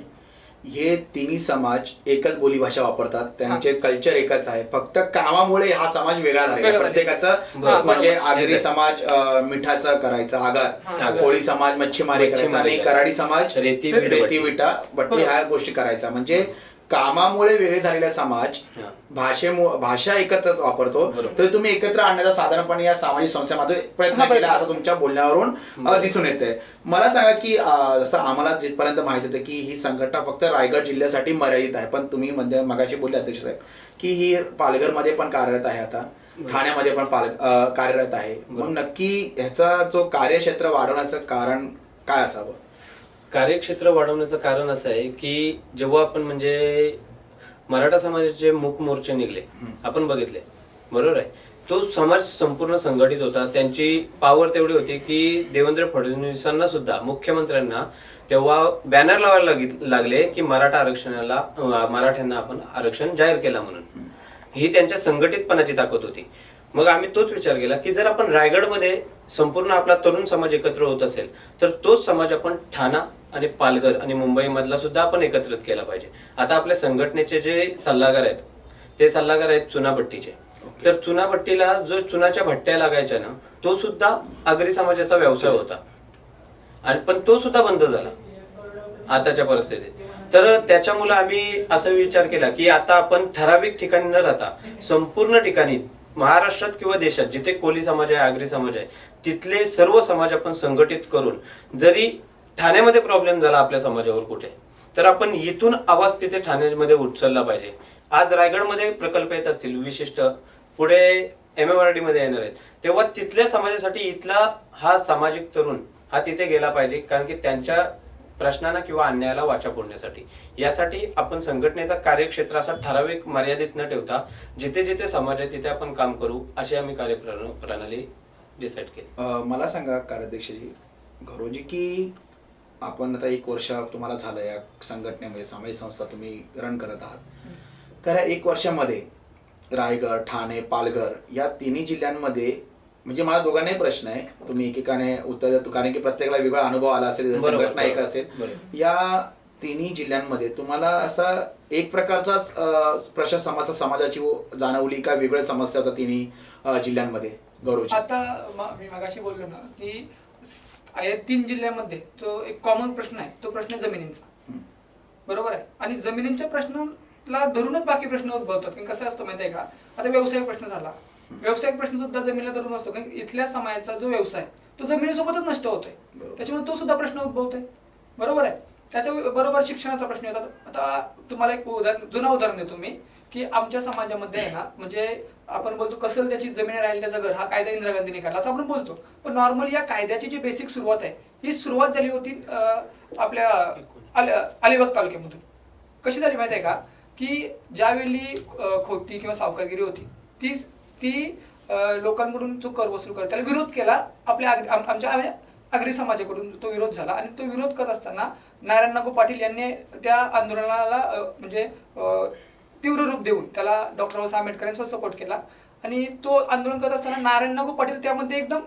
हे तिन्ही समाज एकच बोलीभाषा वापरतात. त्यांचे कल्चर एकच आहे. फक्त कामामुळे हा समाज वेगळा झालेला प्रत्येकाचं म्हणजे आगरी समाज मिठाचं करायचं आगार कोळी समाज मच्छीमारी करायचा आणि कराडी समाज रेती विटा भट्टी ह्या गोष्टी करायचा. म्हणजे कामामुळे वेगळे झालेला समाज भाषा एकत्रच वापरतो. तर तुम्ही एकत्र आणण्याचा साधारणपणे या सामाजिक संस्थेमध्ये प्रयत्न केला असं तुमच्या बोलण्यावरून दिसून येतंय. मला सांगा की जसं आम्हाला जिथपर्यंत माहित होतं की ही संघटना फक्त रायगड जिल्ह्यासाठी मर्यादित आहे पण तुम्ही मगाशी बोलले अध्यक्ष साहेब की ही पालघरमध्ये पण कार्यरत आहे आता ठाण्यामध्ये पण कार्यरत आहे. मग नक्की ह्याचा जो कार्यक्षेत्र वाढवण्याचं कारण काय असावं? कार्यक्षेत्र वाढवण्याचं कारण असं आहे की जेव्हा आपण म्हणजे मराठा समाजाचे मूक मोर्चे निघले आपण बघितले बरोबर आहे. तो समाज संपूर्ण संघटित होता. त्यांची पावर तेवढी होती की देवेंद्र फडणवीसांना सुद्धा मुख्यमंत्र्यांना तेव्हा बॅनर लावायला लागले की मराठा आरक्षणाला मराठ्यांना आपण आरक्षण जाहीर केला म्हणून. ही त्यांच्या संघटितपणाची ताकद होती. मग आम्ही तोच विचार केला की जर आपण रायगडमध्ये संपूर्ण आपला तरुण समाज एकत्र होत असेल तर तोच समाज आपण ठाणा आणि पालघर आणि मुंबई मधला सुद्धा आपण एकत्रित केला पाहिजे. आता आपल्या संघटनेचे जे सल्लागार आहेत ते सल्लागार आहेत चुनाभट्टीचे. तर चुनाभट्टीला जो चुनाच्या भट्ट्या लागायच्या ना तो सुद्धा आगरी समाजाचा व्यवसाय होता आणि पण तो सुद्धा बंद झाला आताच्या परिस्थितीत. तर त्याच्यामुळे आम्ही असा विचार केला की आता आपण ठराविक ठिकाणी न राहता संपूर्ण ठिकाणी महाराष्ट्रात किंवा देशात जिथे कोळी समाज आहे आगरी समाज आहे तिथले सर्व समाज आपण संघटित करून जरी ठाण्यामध्ये प्रॉब्लेम झाला आपल्या समाजावर कुठे तर आपण इथून आवाज तिथे ठाण्यामध्ये उचलला पाहिजे. आज रायगडमध्ये प्रकल्प येत असतील विशिष्ट पुढे MMRD मध्ये येणार आहेत तेव्हा तिथल्या समाजासाठी इथला हा सामाजिक तरुण हा तिथे गेला पाहिजे कारण की त्यांच्या प्रश्नांना किंवा अन्यायाला वाचा फोडण्यासाठी. यासाठी आपण संघटनेचा कार्यक्षेत्र असा ठराविक मर्यादित न ठेवता जिथे जिथे समाज आहे तिथे आपण काम करू अशी आम्ही कार्यप्रणाली डिसाईड केली. मला सांगा कार्याध्यक्षजी घरोजी की आपण आता 1 वर्ष तुम्हाला झालं या संघटनेमध्ये सामाजिक संस्था तुम्ही रन करत आहात तर या 1 वर्षामध्ये रायगड ठाणे पालघर या तिन्ही जिल्ह्यांमध्ये म्हणजे मला दोघांनाही प्रश्न आहे तुम्ही एकेकाने उत्तर देतो कारण की प्रत्येकाला वेगळा अनुभव आला असेल संघटना एक असेल. या तिन्ही जिल्ह्यांमध्ये तुम्हाला असा एक प्रकारचा समाजाची जाणवली का वेगळ्या समस्या होत्या तिन्ही जिल्ह्यांमध्ये गौरवजी? आता मी मगाशी बोललो ना की या 3 जिल्ह्यामध्ये जो एक कॉमन प्रश्न आहे तो प्रश्न आहे जमिनींचा. बरोबर आहे. आणि जमिनींच्या प्रश्नाला धरूनच बाकी प्रश्न उद्भवतात. कारण कसं असतं माहिती आहे का, आता व्यावसायिक प्रश्न झाला, व्यावसायिक प्रश्न सुद्धा जमिनीला धरून असतो. कारण इथल्या समाजाचा जो व्यवसाय तो जमिनीसोबतच नष्ट होतोय, त्याच्यामुळे तो सुद्धा प्रश्न उद्भवतोय. बरोबर आहे. त्याच्या बरोबर शिक्षणाचा प्रश्न येतात. आता तुम्हाला एक जुनं उदाहरण देतो मी की आमच्या समाजामध्ये आहे ना, म्हणजे आपण बोलतो कसल त्याची जमीन राहील त्याचं घर, हा कायदा इंदिरा गांधींनी काढला असं आपण बोलतो. पण नॉर्मली या कायद्याची जी बेसिक सुरुवात आहे ही सुरुवात झाली होती आपल्या अलिबाग तालुक्यामधून. कशी झाली माहिती आहे का, की ज्यावेळी खोती किंवा सावकारगिरी होती ती लोकांकडून जो कर वसूल करत त्याला विरोध केला आमच्या आगरी समाजाकडून तो विरोध झाला. आणि तो विरोध करत असताना नारायण नागू पाटील यांनी त्या आंदोलनाला म्हणजे तीव्र रूप देऊन त्याला डॉक्टर बाबासाहेब आंबेडकर यांचा सपोर्ट केला. आणि तो आंदोलन करत असताना नारायण नागू पाटील त्यामध्ये एकदम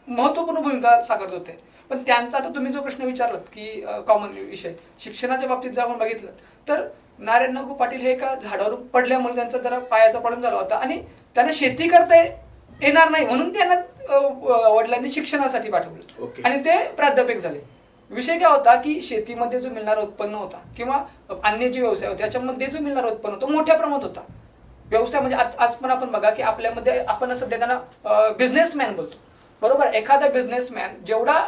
महत्त्वपूर्ण भूमिका साकारत होते. पण त्यांचा आता तुम्ही जो प्रश्न विचारलात की कॉमन विषय शिक्षणाच्या बाबतीत जर आपण बघितलं तर नारायण नागू पाटील हे एका झाडावर पडल्यामुळे त्यांचा जरा पायाचा प्रॉब्लेम झाला होता आणि त्यांना शेती करता येणार नाही म्हणून त्यांना वडिलांनी शिक्षणासाठी पाठवलं आणि ते प्राध्यापक झाले. विषय काय होता की शेतीमध्ये जो मिळणारा उत्पन्न होता किंवा अन्य जे व्यवसाय होते त्याच्यामध्ये जो मिळणारा उत्पन्न होता मोठ्या प्रमाणात होता. व्यवसाय म्हणजे आज पण आपण बघा की आपल्यामध्ये आपण सध्या त्यांना बिझनेसमॅन बोलतो. बरोबर. एखादा बिझनेसमॅन जेवढा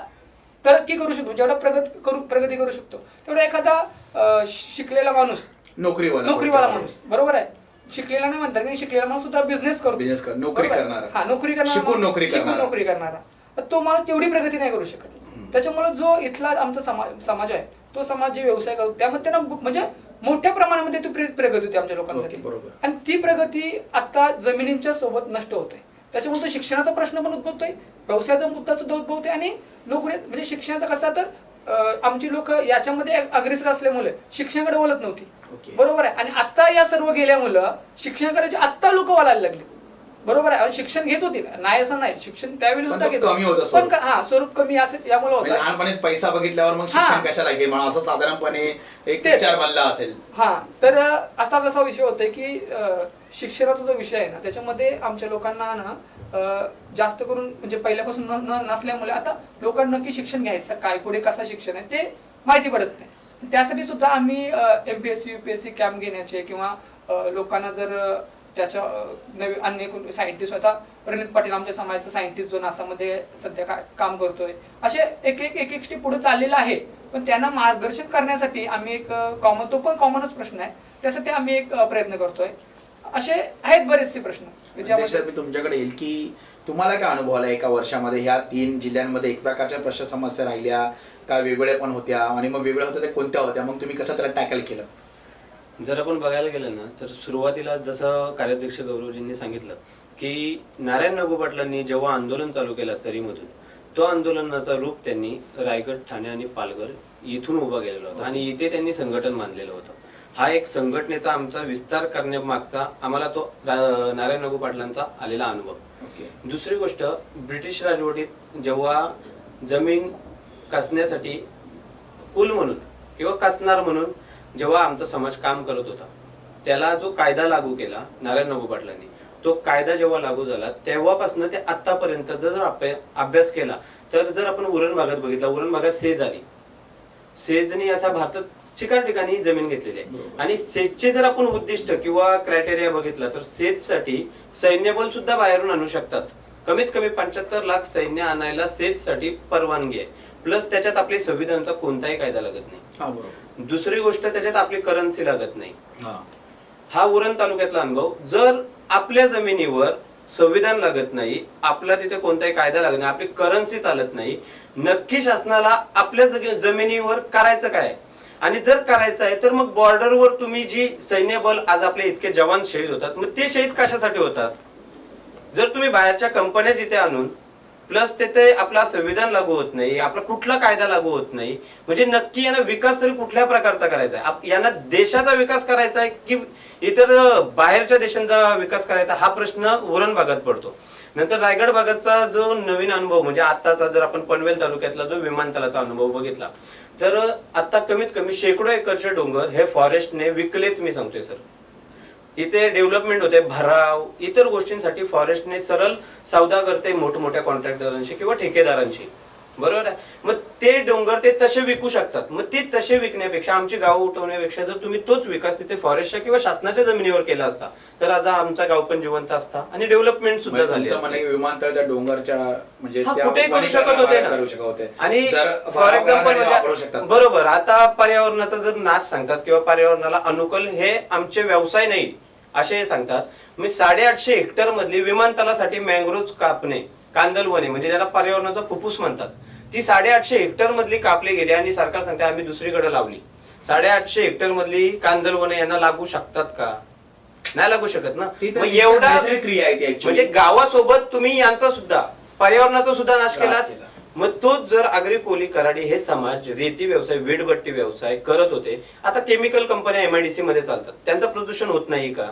तरक्की करू शकतो, जेवढा प्रगती करू शकतो तेवढा एखादा शिकलेला माणूस नोकरीवाला माणूस, बरोबर आहे, शिकलेला नाही म्हणतात की शिकलेला माणूस सुद्धा बिझनेस करतो, नोकरी करणारा, शिकून नोकरी करणारा, तो माणूस तेवढी प्रगती नाही करू शकत. त्याच्यामुळे जो इथला आमचा समाज आहे तो समाज जे व्यवसाय करतो त्यामध्ये त्यांना म्हणजे मोठ्या प्रमाणामध्ये ती प्रगती होती आमच्या लोकांसाठी. आणि ती प्रगती आता जमिनींच्या सोबत नष्ट होते. त्याच्यामुळे तो शिक्षणाचा प्रश्न पण उद्भवतोय, व्यवसायाचा मुद्दा सुद्धा उद्भवतोय आणि नोकरी म्हणजे शिक्षणाचा कसा तर आमची लोक याच्यामध्ये अग्रेसर असल्यामुळे शिक्षणाकडे वळत नव्हती. बरोबर आहे. आणि आता या सर्व गेल्यामुळं शिक्षणाकडे आता लोक वळायला लागले. बरोबर आहे. शिक्षण घेत होते, नाही असं नाही, शिक्षण त्यावेळी सुद्धा घेत पण स्वरूप कमी असेल यामुळे होतं. लहानपणीच पैसा बघितल्यावर मग शिक्षण कशाला घे म्हणून असं साधारणपणे एक विचार बनला असेल. तर असा कसा विषय होतोय की शिक्षणाचा जो विषय आहे ना त्याच्यामध्ये आमच्या लोकांना ना जास्त करून म्हणजे पहिल्यापासून नसल्यामुळे आता लोकांना नक्की शिक्षण घ्यायचं काय, पुढे कसं शिक्षण आहे ते माहिती पडत नाही. त्यासाठी सुद्धा आम्ही MPSC UPSC कॅम्प घेण्याचे किंवा लोकांना जर त्याच्या नवीन अन्य सायंटिस्ट आता प्रणित पाटील आमच्या समाजाचा सायंटिस्ट जो नासामध्ये सध्या काम करतोय, असे एक स्टेप पुढे चाललेला आहे. पण त्यांना मार्गदर्शन करण्यासाठी आम्ही एक तो पण कॉमनच प्रश्न आहे, त्यासाठी आम्ही एक प्रयत्न करतोय. असे आहेत बरेचसे प्रश्न. मी तुमच्याकडे येईल की तुम्हाला काय अनुभव आला एका वर्षामध्ये ह्या 3 जिल्ह्यांमध्ये एक प्रकारच्या प्रश्न समस्या राहिल्या का वेगळ्या पण होत्या आणि मग वेगळ्या होत्या त्या कोणत्या होत्या, मग तुम्ही कसं त्याला टॅकल केलं? जर आपण बघायला गेलं ना तर सुरुवातीला जसं कार्याध्यक्ष गौरवजींनी सांगितलं की नारायण नागू पाटलांनी जेव्हा आंदोलन चालू केलं चरीमधून, तो आंदोलनाचा रूप त्यांनी रायगड, ठाणे आणि पालघर इथून उभा केलेला होता आणि इथे त्यांनी संघटन बांधलेलं होतं. हा एक संघटनेचा आमचा विस्तार करण्यामागचा आम्हाला तो नारायण नागू पाटलांचा आलेला अनुभव. दुसरी गोष्ट, ब्रिटिश राजवटीत जेव्हा जमीन कसण्यासाठी कुल म्हणून किंवा कसणार म्हणून जेव्हा आमचा समाज काम करत होता त्याला जो कायदा लागू केला नारायण नागू पाटलांनी, तो कायदा जेव्हा लागू झाला तेव्हापासून ते आतापर्यंत जर अभ्यास केला तर जर आपण उरण भागात बघितला, उरण भागात सेज आली, सेजनी असा भारतात चिकार ठिकाणी जमीन घेतलेली आहे. आणि सेजचे जर आपण उद्दिष्ट किंवा क्रायटेरिया बघितला तर सेजसाठी सैन्यबल सुद्धा बाहेरून आणू शकतात. कमीत कमी 75 लाख सैन्य आणायला सेजसाठी परवानगी आहे. प्लस त्याच्यात आपल्या संविधानाचा कोणताही कायदा लागत नाही. दुसरी गोष्ट, त्याच्यात आपली करन्सी लागत नाही. हा उरण तालुक्यातला अनुभव. जर आपल्या जमिनीवर संविधान लागत नाही, आपला तिथे कोणताही कायदा लागत नाही, आपली करन्सी चालत नाही, नक्की शासनाला आपल्या जमिनीवर करायचं काय? आणि जर करायचं आहे तर मग बॉर्डरवर तुम्ही जी सैन्यबल आज आपले इतके जवान शहीद होतात, मग ते शहीद कशासाठी होतात? जर तुम्ही बाहेरच्या कंपन्या जिथे आणून प्लस तिथे आपला संविधान लागू होत नाही, आपला कुठला कायदा लागू होत नाही, म्हणजे नक्की यांना विकास तरी कुठल्या प्रकारचा करायचा आहे? यांना देशाचा विकास करायचा आहे की इतर बाहेरच्या देशांचा विकास करायचा, हा प्रश्न उरण भागात पडतो. नंतर रायगड भागाचा जो नवीन अनुभव म्हणजे आताचा जर आपण पनवेल तालुक्यातला जो विमानतळाचा अनुभव बघितला तर आता कमीत कमी शेकडो एकरचे डोंगर हे फॉरेस्टने विकलेत मी सांगतोय सर. इथे डेव्हलपमेंट होते, भराव इतर गोष्टींसाठी फॉरेस्टने सरळ सौदा करते मोठमोठ्या कॉन्ट्रॅक्टरांशी किंवा ठेकेदारांशी, बरोबर आहे. मग ते डोंगर ते तसे विकू शकतात. मग ते तसे विकण्यापेक्षा आमची गाव उठवण्यापेक्षा जर तुम्ही तोच विकास तिथे फॉरेस्टच्या किंवा शासनाच्या जमिनीवर केला असता तर आज आमचा गाव पण जिवंत असता आणि डेव्हलपमेंट सुद्धा झाली असती. विमानतळ त्या डोंगरच्या म्हणजे कुठे करू शकत होते ना. आणि फॉर एक्झाम्पल बरोबर आता पर्यावरणाचा जर नाश सांगतात किंवा पर्यावरणाला अनुकूल हे आमचे व्यवसाय नाही असे सांगतात. मी 850 हेक्टर मधली विमानतळासाठी मँग्रोव्ह कापणे कांदलवने म्हणजे ज्याला पर्यावरणाचा फुफ्फुस म्हणतात ती 850 हेक्टर मधली कापली गेली आणि सरकार सांगते आम्ही दुसरीकडे लावली. 850 हेक्टर मधली कांदलवने यांना लागू शकतात का? नाही लागू शकत ना. मग एवढा म्हणजे गावासोबत तुम्ही यांचा सुद्धा पर्यावरणाचा सुद्धा नाश केला. मग तोच जर आगरी कोली कराडी हे समाज रेती व्यवसाय वीटभट्टी व्यवसाय करत होते, आता केमिकल कंपन्या MIDC मध्ये चालतात, त्यांचं प्रदूषण होत नाही का?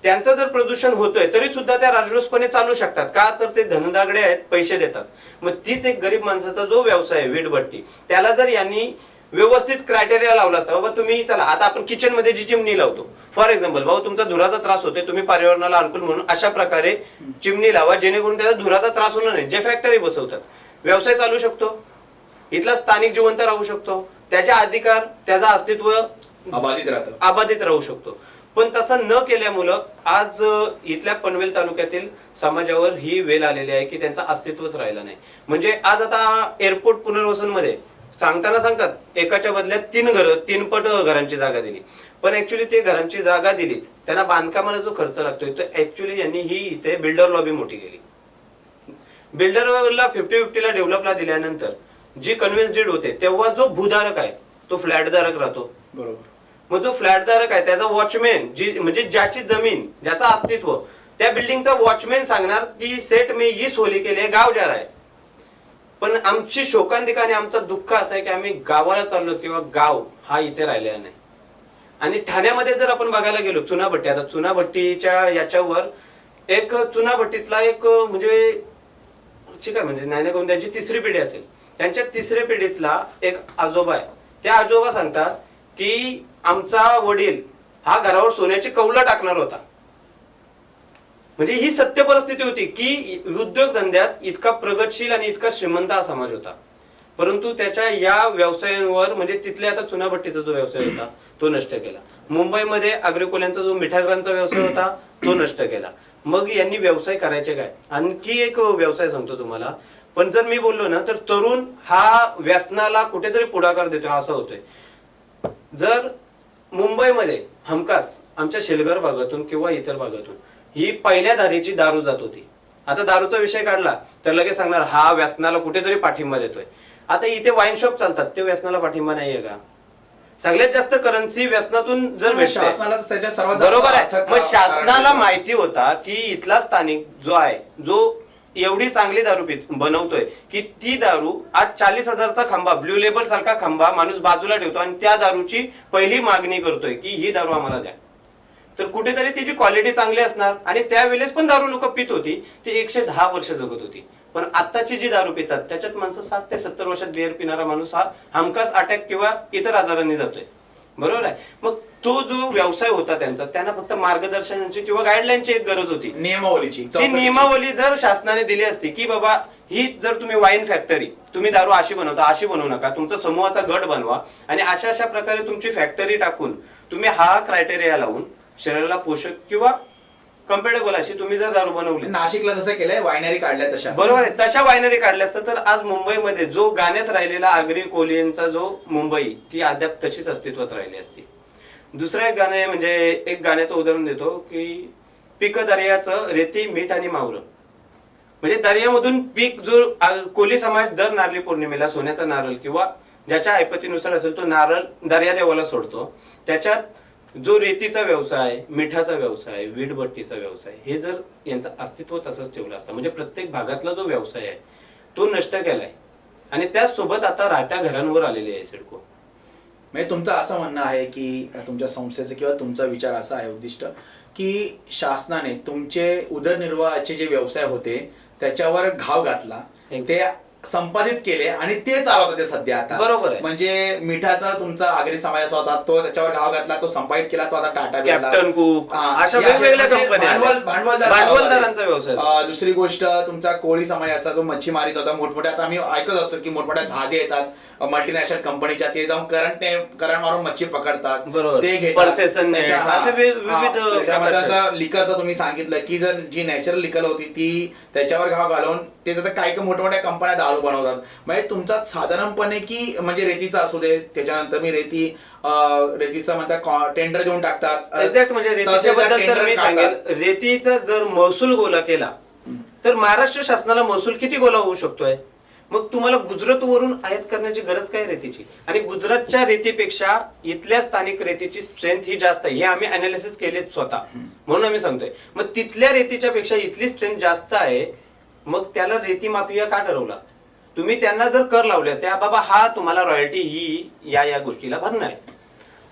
त्यांचं जर प्रदूषण होतोय तरी सुद्धा त्या राजरोसपणे चालू शकतात का? तर ते धनदागडे आहेत, पैसे देतात. मग तीच एक गरीब माणसाचा जो व्यवसाय आहे वीटभट्टी त्याला जर यांनी व्यवस्थित क्रायटेरिया लावला असता, बाबा तुम्ही चला आता आपण किचन मध्ये जी चिमणी लावतो फॉर एक्झाम्पल, भाऊ तुमचा धुराचा त्रास होतोय तुम्ही पर्यावरणाला अनुकूल म्हणून अशा प्रकारे चिमणी लावा जेणेकरून त्याचा धुराचा त्रास होणार नाही. जे फॅक्टरी बसवतात व्यवसाय चालू शकतो, इथला स्थानिक जिवंत राहू शकतो, त्याचा अधिकार त्याचा अस्तित्व अबाधित राहू शकतो. पण तसं न केल्यामुळं आज इथल्या पनवेल तालुक्यातील समाजावर ही वेळ आलेली आहे की त्यांचं अस्तित्वच राहिलं नाही. म्हणजे आज आता एअरपोर्ट पुनर्वसन मध्ये सांगतात एकाच्या बदल्यात 3 पट घरांची जागा दिली, पण ऍक्च्युली ते घरांची जागा दिलीत त्यांना बांधकामाला जो खर्च लागतोय तो ऍक्च्युली यांनी ही इथे बिल्डर लॉबी मोठी केली. बिल्डरला 50-50 डेव्हलपला दिल्यानंतर जी कन्व्हेन्स डीड होते तेव्हा जो भूधारक आहे तो फ्लॅटधारक राहतो, बरोबर. मग जो फ्लॅटधारक आहे त्याचा वॉचमॅन जी म्हणजे ज्याची जमीन ज्याचं अस्तित्व त्या बिल्डिंगचा वॉचमॅन सांगणार की सेट मी ही सोली केली आहे, गाव जार आहे. पण आमची शोकांतिका आणि आमचं दुःख असं आहे की आम्ही गावाला चाललो किंवा गाव हा इथे राहिलेला नाही. आणि ठाण्यामध्ये जर आपण बघायला गेलो चुनाभट्टी, आता चुनाभट्टीच्या याच्यावर एक चुनाभट्टीतला एक म्हणजे ठीक आहे म्हणजे नाही करून त्यांची 3री पिढी असेल, त्यांच्या 3ऱ्या पिढीतला एक आजोबा आहे. त्या आजोबा सांगतात की आमचा वडील हा घरावर सोन्याची कौलं टाकणार होता. म्हणजे ही सत्य परिस्थिती होती की उद्योगधंद्यात इतका प्रगतशील आणि इतका श्रीमंत हा समाज होता, परंतु त्याच्या या व्यवसायांवर म्हणजे तिथल्या आता चुनाभट्टीचा जो व्यवसाय होता तो नष्ट केला. मुंबईमध्ये अग्रिकोल्यांचा जो मिठागरांचा व्यवसाय होता तो नष्ट केला. मग यांनी व्यवसाय करायचे काय? आणखी एक व्यवसाय सांगतो तुम्हाला, पण जर मी बोललो ना तर तरुण हा व्यसनाला कुठेतरी पुढाकार देतोय असं होतोय. जर मुंबईमध्ये हमखास आमच्या शेलघर भागातून किंवा इतर भागातून ही पहिल्या धारीची दारू जात होती, आता दारूचा विषय काढला तर लगेच सांगणार हा व्यसनाला कुठेतरी पाठिंबा देतोय. आता इथे वाईन शॉप चालतात ते व्यसनाला पाठिंबा नाहीये का? सगळ्यात जास्त करन्सी व्यसनातून जर बरोबर आहे. मग शासनाला माहिती होता की इथला स्थानिक जो आहे जो एवढी चांगली दारू बनवतोय की ती दारू आज 40,000चा खांबा ब्ल्यू लेबल सारखा खांबा माणूस बाजूला ठेवतो आणि त्या दारूची पहिली मागणी करतोय की ही दारू आम्हाला द्या. तर कुठेतरी त्याची क्वालिटी चांगली असणार आणि त्यावेळेस पण दारू लोक पित होती ती 110 वर्ष जगत होती. पण आताची जी दारू पितात त्याच्यात माणसं 60 ते 70 वर्षात बिअर पिणारा माणूस हा हमखास अटॅक किंवा इतर आजारांनी जातोय, बरोबर आहे. मग तो जो व्यवसाय होता त्यांना फक्त मार्गदर्शनाची किंवा गाईडलाईनची एक गरज होती, नियमावलीची. ती नियमावली जर शासनाने दिली असती की बाबा ही जर तुम्ही वाईन फॅक्टरी तुम्ही दारू अशी बनवता अशी बनवू नका, तुमचा समूहाचा गट बनवा आणि अशा प्रकारे तुमची फॅक्टरी टाकून तुम्ही हा क्रायटेरिया लावून शरीराला पोषक किंवा कम्पेटेबल अशी तुम्ही जर दारू बनवली, नाशिकला जसं केलंय वायनरी काढल्या तशा, बरोबर आहे, तशा वायनरी काढल्या असतात तर आज मुंबईमध्ये जो गाण्यात राहिलेला आगरी कोलियनचा जो मुंबई ती अद्याप तशीच अस्तित्वात राहिली असती. दुसरं एक गाणं आहे म्हणजे एक गाण्याचं उदाहरण देतो की पीक दर्याचं रेती मीठ आणि मावरं. म्हणजे दर्यामधून पीक जो कोली समाज दर नारळी पौर्णिमेला सोन्याचा नारळ किंवा ज्याच्या ऐपतीनुसार असेल तो नारळ दर्यादेवाला सोडतो. त्याच्यात जो रेतीचा व्यवसाय, मिठाचा व्यवसाय, वीटभट्टीचा व्यवसाय हे जर यांचं अस्तित्व तसंच ठेवलं असतं म्हणजे प्रत्येक भागातला जो व्यवसाय आहे तो नष्ट केलाय आणि त्याचसोबत आता राहत्या घरांवर आलेली आहे सिडको. म्हणजे तुमचं असं म्हणणं आहे की तुमच्या संस्थेचं किंवा तुमचा विचार असा आहे उद्दिष्ट की शासनाने तुमचे उदरनिर्वाहाचे जे व्यवसाय होते त्याच्यावर घाव घातला, ते संपादित केले आणि ते चालवतात ते सध्या आता. बरोबर आहे. म्हणजे मिठाचा तुमचा आगरी समाजाचा होता, तो त्याच्यावर घाव घातला, तो संपादित केला, तो आता टाटा कॅप्टन कुक अशा या वेगवेगळ्या म्हणजे कंपन्या भांडवलदारांचा व्यवसाय. दुसरी गोष्ट तुमचा कोळी समाजाचा जो मच्छीमारीचा होता, मोठमोठ्या आता आम्ही ऐकत असतो की मोठमोठ्या जहाजे येतात मल्टीनॅशनल कंपनीच्या, ते जाऊन करंट मारून मच्छी पकडतात, बरोबर. ते पल्सेसन नेट, असे विविध त्याच्यामध्ये प्रकारचे. आता लिकरचं तुम्ही सांगितलं की जर जी नॅचरल लिकर होती ती त्याच्यावर घाव घालून ते आता काही मोठमोठ्या कंपन्या दारू बनवतात. म्हणजे तुमचा साधारणपणे की म्हणजे रेतीचा असू दे, त्याच्यानंतर मी रेतीचा म्हणतात टेंडर देऊन टाकतात. एक्झॅक्ट म्हणजे रेतीच्या बद्दल तर मी सांगेल, रेतीचा जर महसूल गोळा केला तर महाराष्ट्र शासनाला महसूल किती गोळा होऊ शकतोय? मग तुम्हाला गुजरातवरून आयात करण्याची गरज काय रेतीची? आणि गुजरातच्या रेतीपेक्षा इथल्या स्थानिक रेतीची स्ट्रेंथ ही जास्त आहे, हे आम्ही अनालिसिस केले स्वतः, म्हणून आम्ही सांगतोय. मग तिथल्या रेतीच्या पेक्षा इथली स्ट्रेंथ जास्त आहे, मग त्याला रेती माफिया का ठरवला? तुम्ही त्यांना जर कर लावले असते, बाबा हा तुम्हाला रॉयल्टी ही या गोष्टीला भरणं आहे,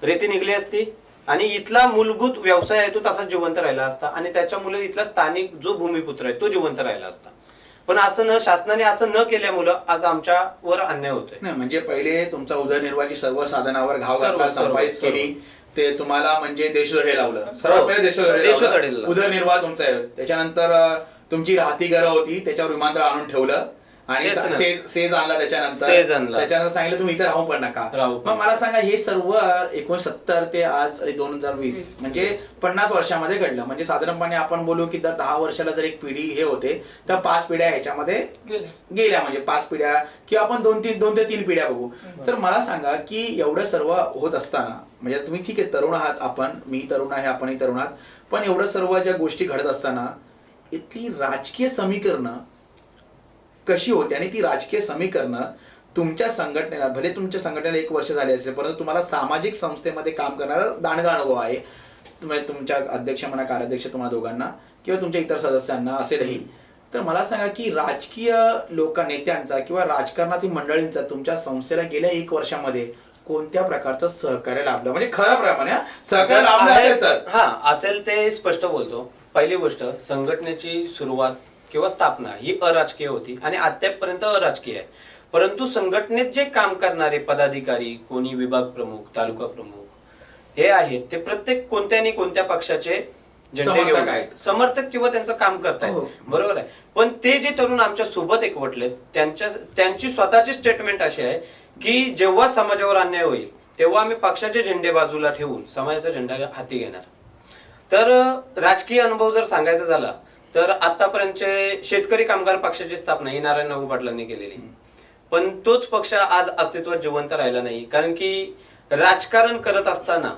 रेती निघली असती आणि इथला मूलभूत व्यवसाय आहे तो तसाच जिवंत राहिला असता आणि त्याच्यामुळे इथला स्थानिक जो भूमिपुत्र आहे तो जिवंत राहिला असता. पण असं न, शासनाने असं न केल्यामुळं आज आमच्यावर अन्याय होतोय. नाही म्हणजे पहिले तुमचा उदरनिर्वाहाची सर्व साधनावर घाव सर्व, घातला, सर्व, संपादित सर्व. केली, ते तुम्हाला म्हणजे देशोधडी लावलं. सर्वात पहिले देशोधडी लावलं. उदरनिर्वाह तुमचा आहे. त्याच्यानंतर तुमची राहती घरं होती, त्याच्यावर विमानतळ आणून ठेवलं आणि तेच ना. सेज आणला, त्याच्यानंतर सांगितलं तुम्ही इथे राहू पण नका. मग मला सांगा, हे सर्व 1970 ते आज 2020 म्हणजे 50 वर्षामध्ये घडलं. म्हणजे साधारणपणे आपण बोलू की दर 10 वर्षाला जर एक पिढी हे होते तर 5 पिढ्या ह्याच्यामध्ये गेल्या, म्हणजे 5 पिढ्या किंवा आपण 2 ते 3 पिढ्या बघू. तर मला सांगा की एवढं सर्व होत असताना, म्हणजे तुम्ही ठीक आहे तरुण आहात, आपण मी तरुण आहे, आपणही तरुण आहात, पण एवढं सर्व ज्या गोष्टी घडत असताना इथली राजकीय समीकरणं कशी होती आणि ती राजकीय समीकरणं तुमच्या संघटनेला, भले तुमच्या संघटनेला 1 वर्ष झाले असेल, परंतु तुम्हाला सामाजिक संस्थेमध्ये काम करणारा दांडगा अनुभव आहे. तुमच्या अध्यक्ष म्हणा, कार्याध्यक्ष, तुम्हाला दोघांना किंवा तुमच्या इतर सदस्यांना असेलही. तर मला सांगा की राजकीय नेत्यांचा किंवा राजकारणातील मंडळींचा तुमच्या संस्थेला गेल्या 1 वर्षामध्ये कोणत्या प्रकारचं सहकार्य लाभलं? म्हणजे खरं प्रमाणे सहकार्य लाभलं असेल तर असेल ते स्पष्ट बोलतो. पहिली गोष्ट, संघटनेची सुरुवात किंवा स्थापना ही अराजकीय होती आणि अद्यापपर्यंत अराजकीय आहे. परंतु संघटनेत जे काम करणारे पदाधिकारी, कोणी विभाग प्रमुख, तालुका प्रमुख हे आहेत, ते प्रत्येक कोणत्या पक्षाचे झेंडे घेऊन समर्थक किंवा त्यांचं काम करतायत. बरोबर आहे. पण ते जे तरुण आमच्या सोबत एकवटले, त्यांची स्वतःची स्टेटमेंट अशी आहे की जेव्हा समाजावर अन्याय होईल तेव्हा आम्ही पक्षाचे झेंडे बाजूला ठेवून समाजाचा झेंडा हाती घेणार. तर राजकीय अनुभव जर सांगायचा झाला तर आतापर्यंतचे शेतकरी कामगार पक्षाची स्थापना ही नारायण नागू पाटलांनी केलेली, पण तोच पक्ष आज अस्तित्वात जिवंत राहिला नाही. कारण की राजकारण करत असताना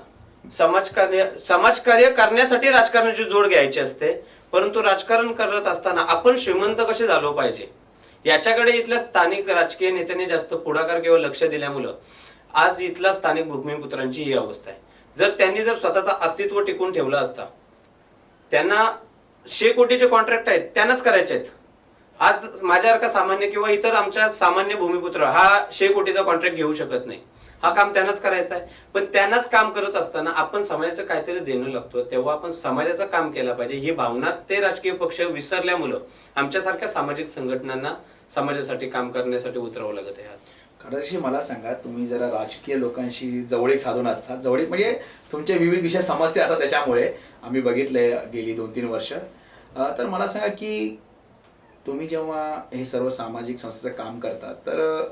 समाजकार्य करण्यासाठी राजकारणाची जोड घ्यायची असते, परंतु राजकारण करत असताना आपण श्रीमंत कसे झालो पाहिजे याच्याकडे इथल्या स्थानिक राजकीय नेत्यांनी जास्त पुढाकार किंवा लक्ष दिल्यामुळं आज इथल्या स्थानिक भूमिपुत्रांची ही अवस्था आहे. जर त्यांनी स्वतःचं अस्तित्व टिकून ठेवलं असता, त्यांना 100 कोटीचे कॉन्ट्रॅक्ट आहेत त्यांनाच करायचे आहेत. आज माझ्यासारखा सामान्य किंवा इतर आमच्या सामान्य भूमिपुत्र हा 100 कोटीचा कॉन्ट्रॅक्ट घेऊ शकत नाही. हा काम त्यांनाच करायचा आहे. पण त्यांनाच काम करत असताना आपण समाजाचं काहीतरी देणं लागतो, तेव्हा आपण समाजाचं काम केलं पाहिजे ही भावना ते राजकीय पक्ष विसरल्यामुळं आमच्यासारख्या सामाजिक संघटनांना समाजासाठी काम करण्यासाठी उतरावं लागत आहे. आज खरंशी मला सांगा, तुम्ही जरा राजकीय लोकांशी जवळीक साधून असतात, जवळीक म्हणजे तुमचे विविध विषय समस्या असतात, त्याच्यामुळे आम्ही बघितले गेली 2-3 वर्ष. तर मला सांगा की तुम्ही जेव्हा हे सर्व सामाजिक संस्थेचं काम करता तर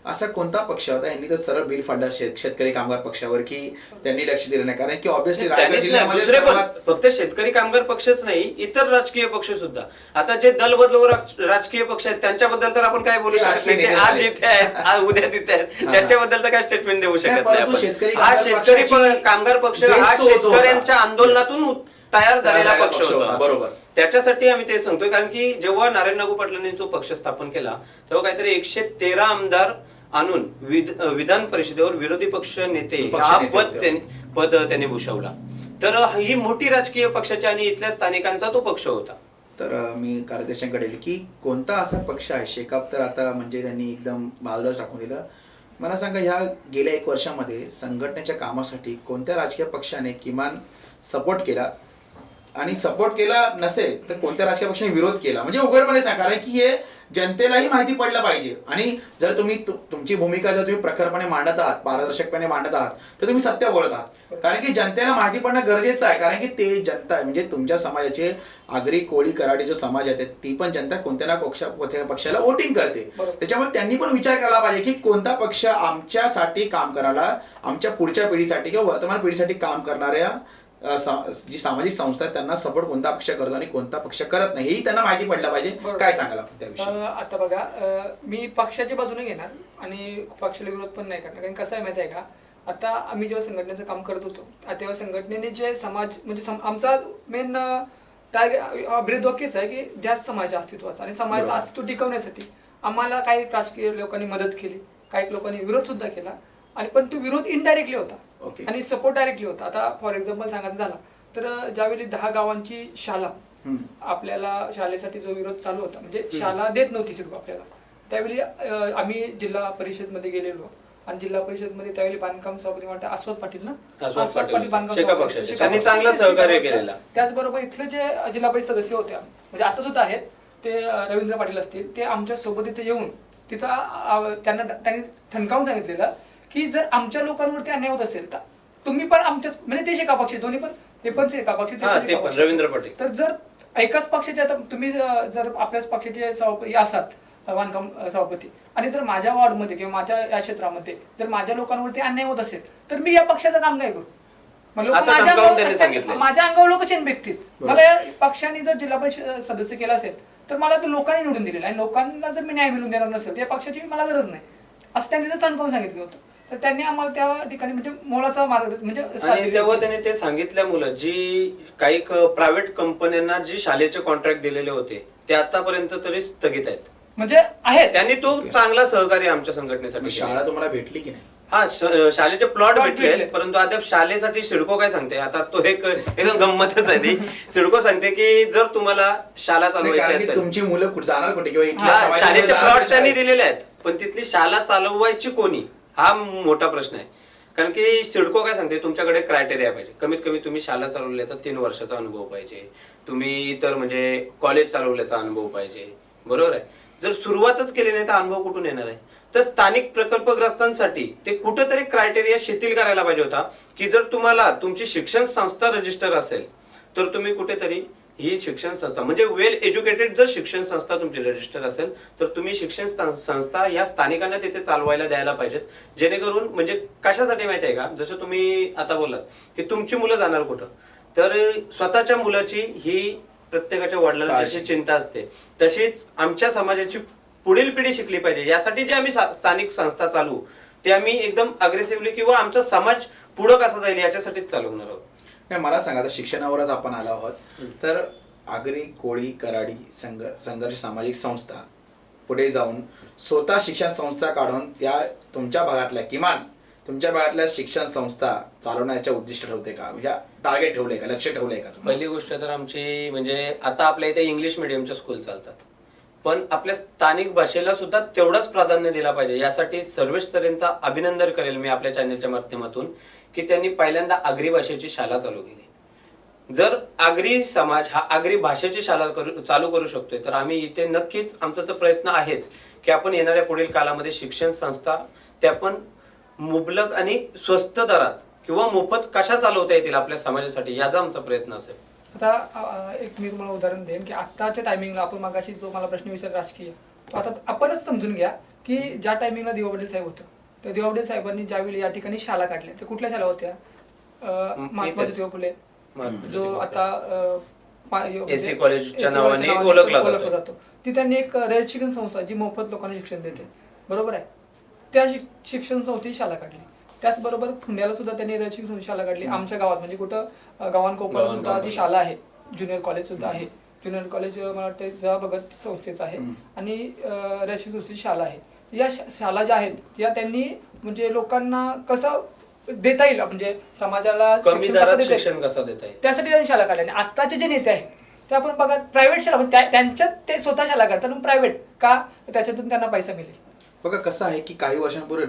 असा कोणता पक्ष होता यांनी तर सरळ बिल फाडला शेतकरी कामगार पक्षावर, की त्यांनी लक्ष दिलं नाही? कारण की ऑब्व्हियसली रायगड जिल्ह्यामध्ये फक्त शेतकरी कामगार पक्षच नाही, इतर राजकीय पक्ष सुद्धा. आता जे दल बदलू राजकीय पक्ष आहेत त्यांच्याबद्दल तर आपण काय बोलू शकत नाही, आज इथे आहेत, आज उद्या तिथे आहेत, त्यांच्याबद्दल तर काय स्टेटमेंट देऊ शकत नाही आपण. हा शेतकरी कामगार पक्ष हा शेतकऱ्यांच्या आंदोलनातून तयार झालेला पक्ष होता. बरोबर. त्याच्यासाठी आम्ही ते सांगतोय, कारण की जेव्हा नारायण नागू पाटलांनी जो पक्ष स्थापन केला तेव्हा काहीतरी 113 आमदार आणून विधान परिषदेवर विरोधी पक्ष नेते हा पद त्यांनी भूषवला. तर ही मोठी राजकीय पक्षाची आणि इथल्या स्थानिकांचा तो पक्ष होता. तर मी कार्याध्यक्षांकडे की कोणता असा पक्ष आहे, शेकाप तर आता म्हणजे त्यांनी एकदम बाजूलाच टाकून दिलं. मला सांगा, ह्या गेल्या 1 वर्षामध्ये संघटनेच्या कामासाठी कोणत्या राजकीय पक्षाने किमान सपोर्ट केला आणि सपोर्ट केला नसेल तर कोणत्या राजकीय पक्षाने विरोध केला म्हणजे उघडपणे सांगा, कारण की हे जनतेलाही माहिती पडलं पाहिजे. आणि जर तुम्ही तुमची भूमिका जर तुम्ही प्रखरपणे मांडत आहात, पारदर्शकपणे मांडत आहात, तर तुम्ही सत्य बोलत आहात. कारण की जनतेला माहिती पडणं गरजेचं आहे. कारण की ते जनता म्हणजे तुमच्या समाजाचे आगरी कोळी कराडी जो समाज आहे ती पण जनता कोणत्या ना पक्षाला वोटिंग करते. त्याच्यामुळे त्यांनी पण विचार करायला पाहिजे की कोणता पक्ष आमच्यासाठी काम करायला, आमच्या पुढच्या पिढीसाठी किंवा वर्तमान पिढीसाठी काम करणाऱ्या जी सामाजिक संस्था त्यांना सपोर्ट कोणता पक्ष करतो आणि कोणता पक्ष करत नाही, हेही त्यांना माहिती पडलं पाहिजे. काय सांगाल आपण त्याविषयी? आता बघा, मी पक्षाच्या बाजूने घेणार आणि पक्षाला विरोध पण नाही करणार. कारण कसं आहे माहिती आहे का, आता आम्ही जेव्हा संघटनेचं काम करत होतो तेव्हा संघटनेने जे समाज म्हणजे आमचा मेन ब्रीदवाक्यच आहे की ध्यास समाज अस्तित्वाचा, आणि समाजाचं अस्तित्व टिकवण्यासाठी आम्हाला काही राजकीय लोकांनी मदत केली, काही लोकांनी विरोध सुद्धा केला, आणि पण तो विरोध इनडायरेक्टली होता आणि सपोर्ट डायरेक्टली होता. आता फॉर एक्झाम्पल सांगायचं झालं तर ज्यावेळी 10 गावांची शाळा आपल्याला शाळेसाठी जो विरोध चालू होता, म्हणजे शाळा देत नव्हती सिडको आपल्याला, त्यावेळी आम्ही जिल्हा परिषदमध्ये गेलेलो आणि जिल्हा परिषदमध्ये त्यावेळी बांधकाम सभापती म्हणतात अस्वत पाटील ना, अस्वत पाटील बांधकाम त्यांनी चांगलं सहकार्य केलेलं. त्याचबरोबर इथले जे जिल्हा परिषद सदस्य होत्या म्हणजे आता सुद्धा आहेत ते रवींद्र पाटील असतील, ते आमच्या सोबत इथे येऊन तिथं त्यांनी ठणकावून सांगितलेलं की जर आमच्या लोकांवरती अन्याय होत असेल तर तुम्ही पण आमच्या म्हणजे ते एका पक्षी दोन्ही पण हे पण एका पक्षी रवींद्र पाटील, तर जर एकाच पक्षाचे आता तुम्ही जर आपल्याच पक्षाचे सभापती असाल बांधकाम सभापती, आणि जर माझ्या वॉर्डमध्ये किंवा माझ्या या क्षेत्रामध्ये जर माझ्या लोकांवरती अन्याय होत असेल तर मी या पक्षाचं काम काय करू? माझ्या अंगावर लोक चेन फेकतील. मला या पक्षाने जर जिल्हा परिषद सदस्य केला असेल तर मला तो लोकांनी निवडून दिलेला, आणि लोकांना जर मी न्याय मिळवून देणार नसेल तर या पक्षाची मला गरज नाही असं त्यांनी जर ठणकावून सांगितलं होतं. तर त्यांनी आम्हाला त्या ठिकाणी म्हणजे मोलाचा मार्ग म्हणजे तेव्हा त्यांनी ते सांगितल्यामुळे जी काही प्रायव्हेट कंपन्यांना जी शालेचे कॉन्ट्रॅक्ट दिलेले होते ते आतापर्यंत तरी स्थगित आहेत, म्हणजे आहेत. त्यांनी तो चांगला सहकार्य आमच्या संघटनेसाठी. शाळा तुम्हाला भेटली की नाही? हा, शाळेचे प्लॉट भेटले, परंतु आता शाळेसाठी सिडको काय सांगते, आता तो एक एकदम गंमतच आहे ती. सिडको सांगते की जर तुम्हाला शाळा चालवायची असेल, तुमची मुलं जाणार कुठे किंवा शाळेचे प्लॉट त्यांनी दिलेले आहेत, पण तिथली शाळा चालवायची कोणी हा मोठा प्रश्न आहे. कारण की सिडको काय सांगते, तुमच्याकडे क्रायटेरिया पाहिजे, कमीत कमी तुम्ही शाळा चालवल्याचा 3 वर्षाचा अनुभव पाहिजे, तुम्ही इतर म्हणजे कॉलेज चालवल्याचा अनुभव पाहिजे, बरोबर आहे. जर सुरुवातच केली नाही तर अनुभव कुठून येणार आहे? तर स्थानिक प्रकल्पग्रस्तांसाठी ते कुठेतरी क्रायटेरिया शिथिल करायला पाहिजे होता की जर तुम्हाला तुमची शिक्षण संस्था रजिस्टर असेल तर तुम्ही कुठेतरी ही शिक्षण संस्था म्हणजे वेल एज्युकेटेड जर शिक्षण संस्था तुमची रजिस्टर असेल तर तुम्ही शिक्षण संस्था या स्थानिकांना तिथे चालवायला द्यायला पाहिजेत, जेणेकरून म्हणजे कशासाठी माहिती आहे का, जसं तुम्ही आता बोललात की तुमची मुलं जाणार कुठं, तर स्वतःच्या मुलाची ही प्रत्येकाच्या वडिलांना जशी चिंता असते तशीच आमच्या समाजाची पुढील पिढी शिकली पाहिजे, यासाठी जे आम्ही स्थानिक संस्था चालू ते आम्ही एकदम अग्रेसिव्हली किंवा आमचा समाज पुढं कसा जाईल याच्यासाठीच चालवणार आहोत. नाही, मला सांगा, आता शिक्षणावरच आपण आलो आहोत, तर आगरी कोळी कराडी संघर्ष सामाजिक संस्था पुढे जाऊन स्वतः शिक्षण संस्था काढून त्या तुमच्या भागातल्या किमान तुमच्या भागातल्या शिक्षण संस्था चालवण्याच्या उद्दिष्ट ठेवते का, म्हणजे टार्गेट ठेवलंय का, लक्ष ठेवलंय का? पहिली गोष्ट तर आमची म्हणजे आता आपल्या इथे इंग्लिश मिडियमच्या स्कूल चालतात, पण आपल्या स्थानिक भाषेला सुद्धा तेवढंच प्राधान्य दिला पाहिजे. यासाठी सर्वेश तऱ्हेंचा अभिनंदन करेल मी आपल्या चॅनलच्या माध्यमातून की त्यांनी पहिल्यांदा आगरी भाषेची शाळा चालू केली. जर आगरी समाज हा आगरी भाषेची शाळा चालू करू शकतोय तर आम्ही इथे नक्कीच आमचा तर प्रयत्न आहेच की आपण येणाऱ्या पुढील काळामध्ये शिक्षण संस्था त्या पण मुबलक आणि स्वस्त दरात किंवा मोफत कशा चालवता येतील आपल्या समाजासाठी याचा आमचा प्रयत्न असेल. आता एक मी तुम्हाला उदाहरण देईन की आत्ताच्या टायमिंगला आपण मागाशी जो मला प्रश्न विचारला राजकीय, तो आता आपणच समजून घ्या की ज्या टायमिंगला दिवा पाटील साहेब होतं तर दिवा पाटील साहेबांनी ज्यावेळी या ठिकाणी शाळा काढल्या तर कुठल्या शाळा होत्या? महात्मा ज्योतिबा फुले जो आता एसी कॉलेजच्या नावाने ओळखला जातो, ती त्यांनी एक रयत शिक्षण संस्था जी मोफत लोकांना शिक्षण देते, बरोबर आहे, त्या शिक्षण संस्थेची शाळा काढली. त्याचबरोबर पुण्याला सुद्धा त्यांनी रयत शिक्षण शाळा काढली. आमच्या गावात म्हणजे कुठं गव्हाणकोपरला सुद्धा जी शाळा आहे, ज्युनियर कॉलेज सुद्धा आहे, ज्युनियर कॉलेज मला वाटतं जवा भगत संस्थेचं आहे आणि रयत शिक्षण संस्थेची शाळा आहे. या शाळा ज्या आहेत त्या त्यांनी म्हणजे लोकांना कसं देता येईल, म्हणजे समाजाला शिक्षण कसं देता येईल त्यासाठी त्यांनी शाळा काढल्या. आणि आत्ताचे जे नेते आहेत ते आपण बघा प्रायव्हेट शाळा त्यांच्यात ते स्वतः शाळा काढतात प्रायव्हेट का, त्याच्यातून त्यांना पैसा मिळेल. बघा कसं आहे की काही वर्षांपूर्वी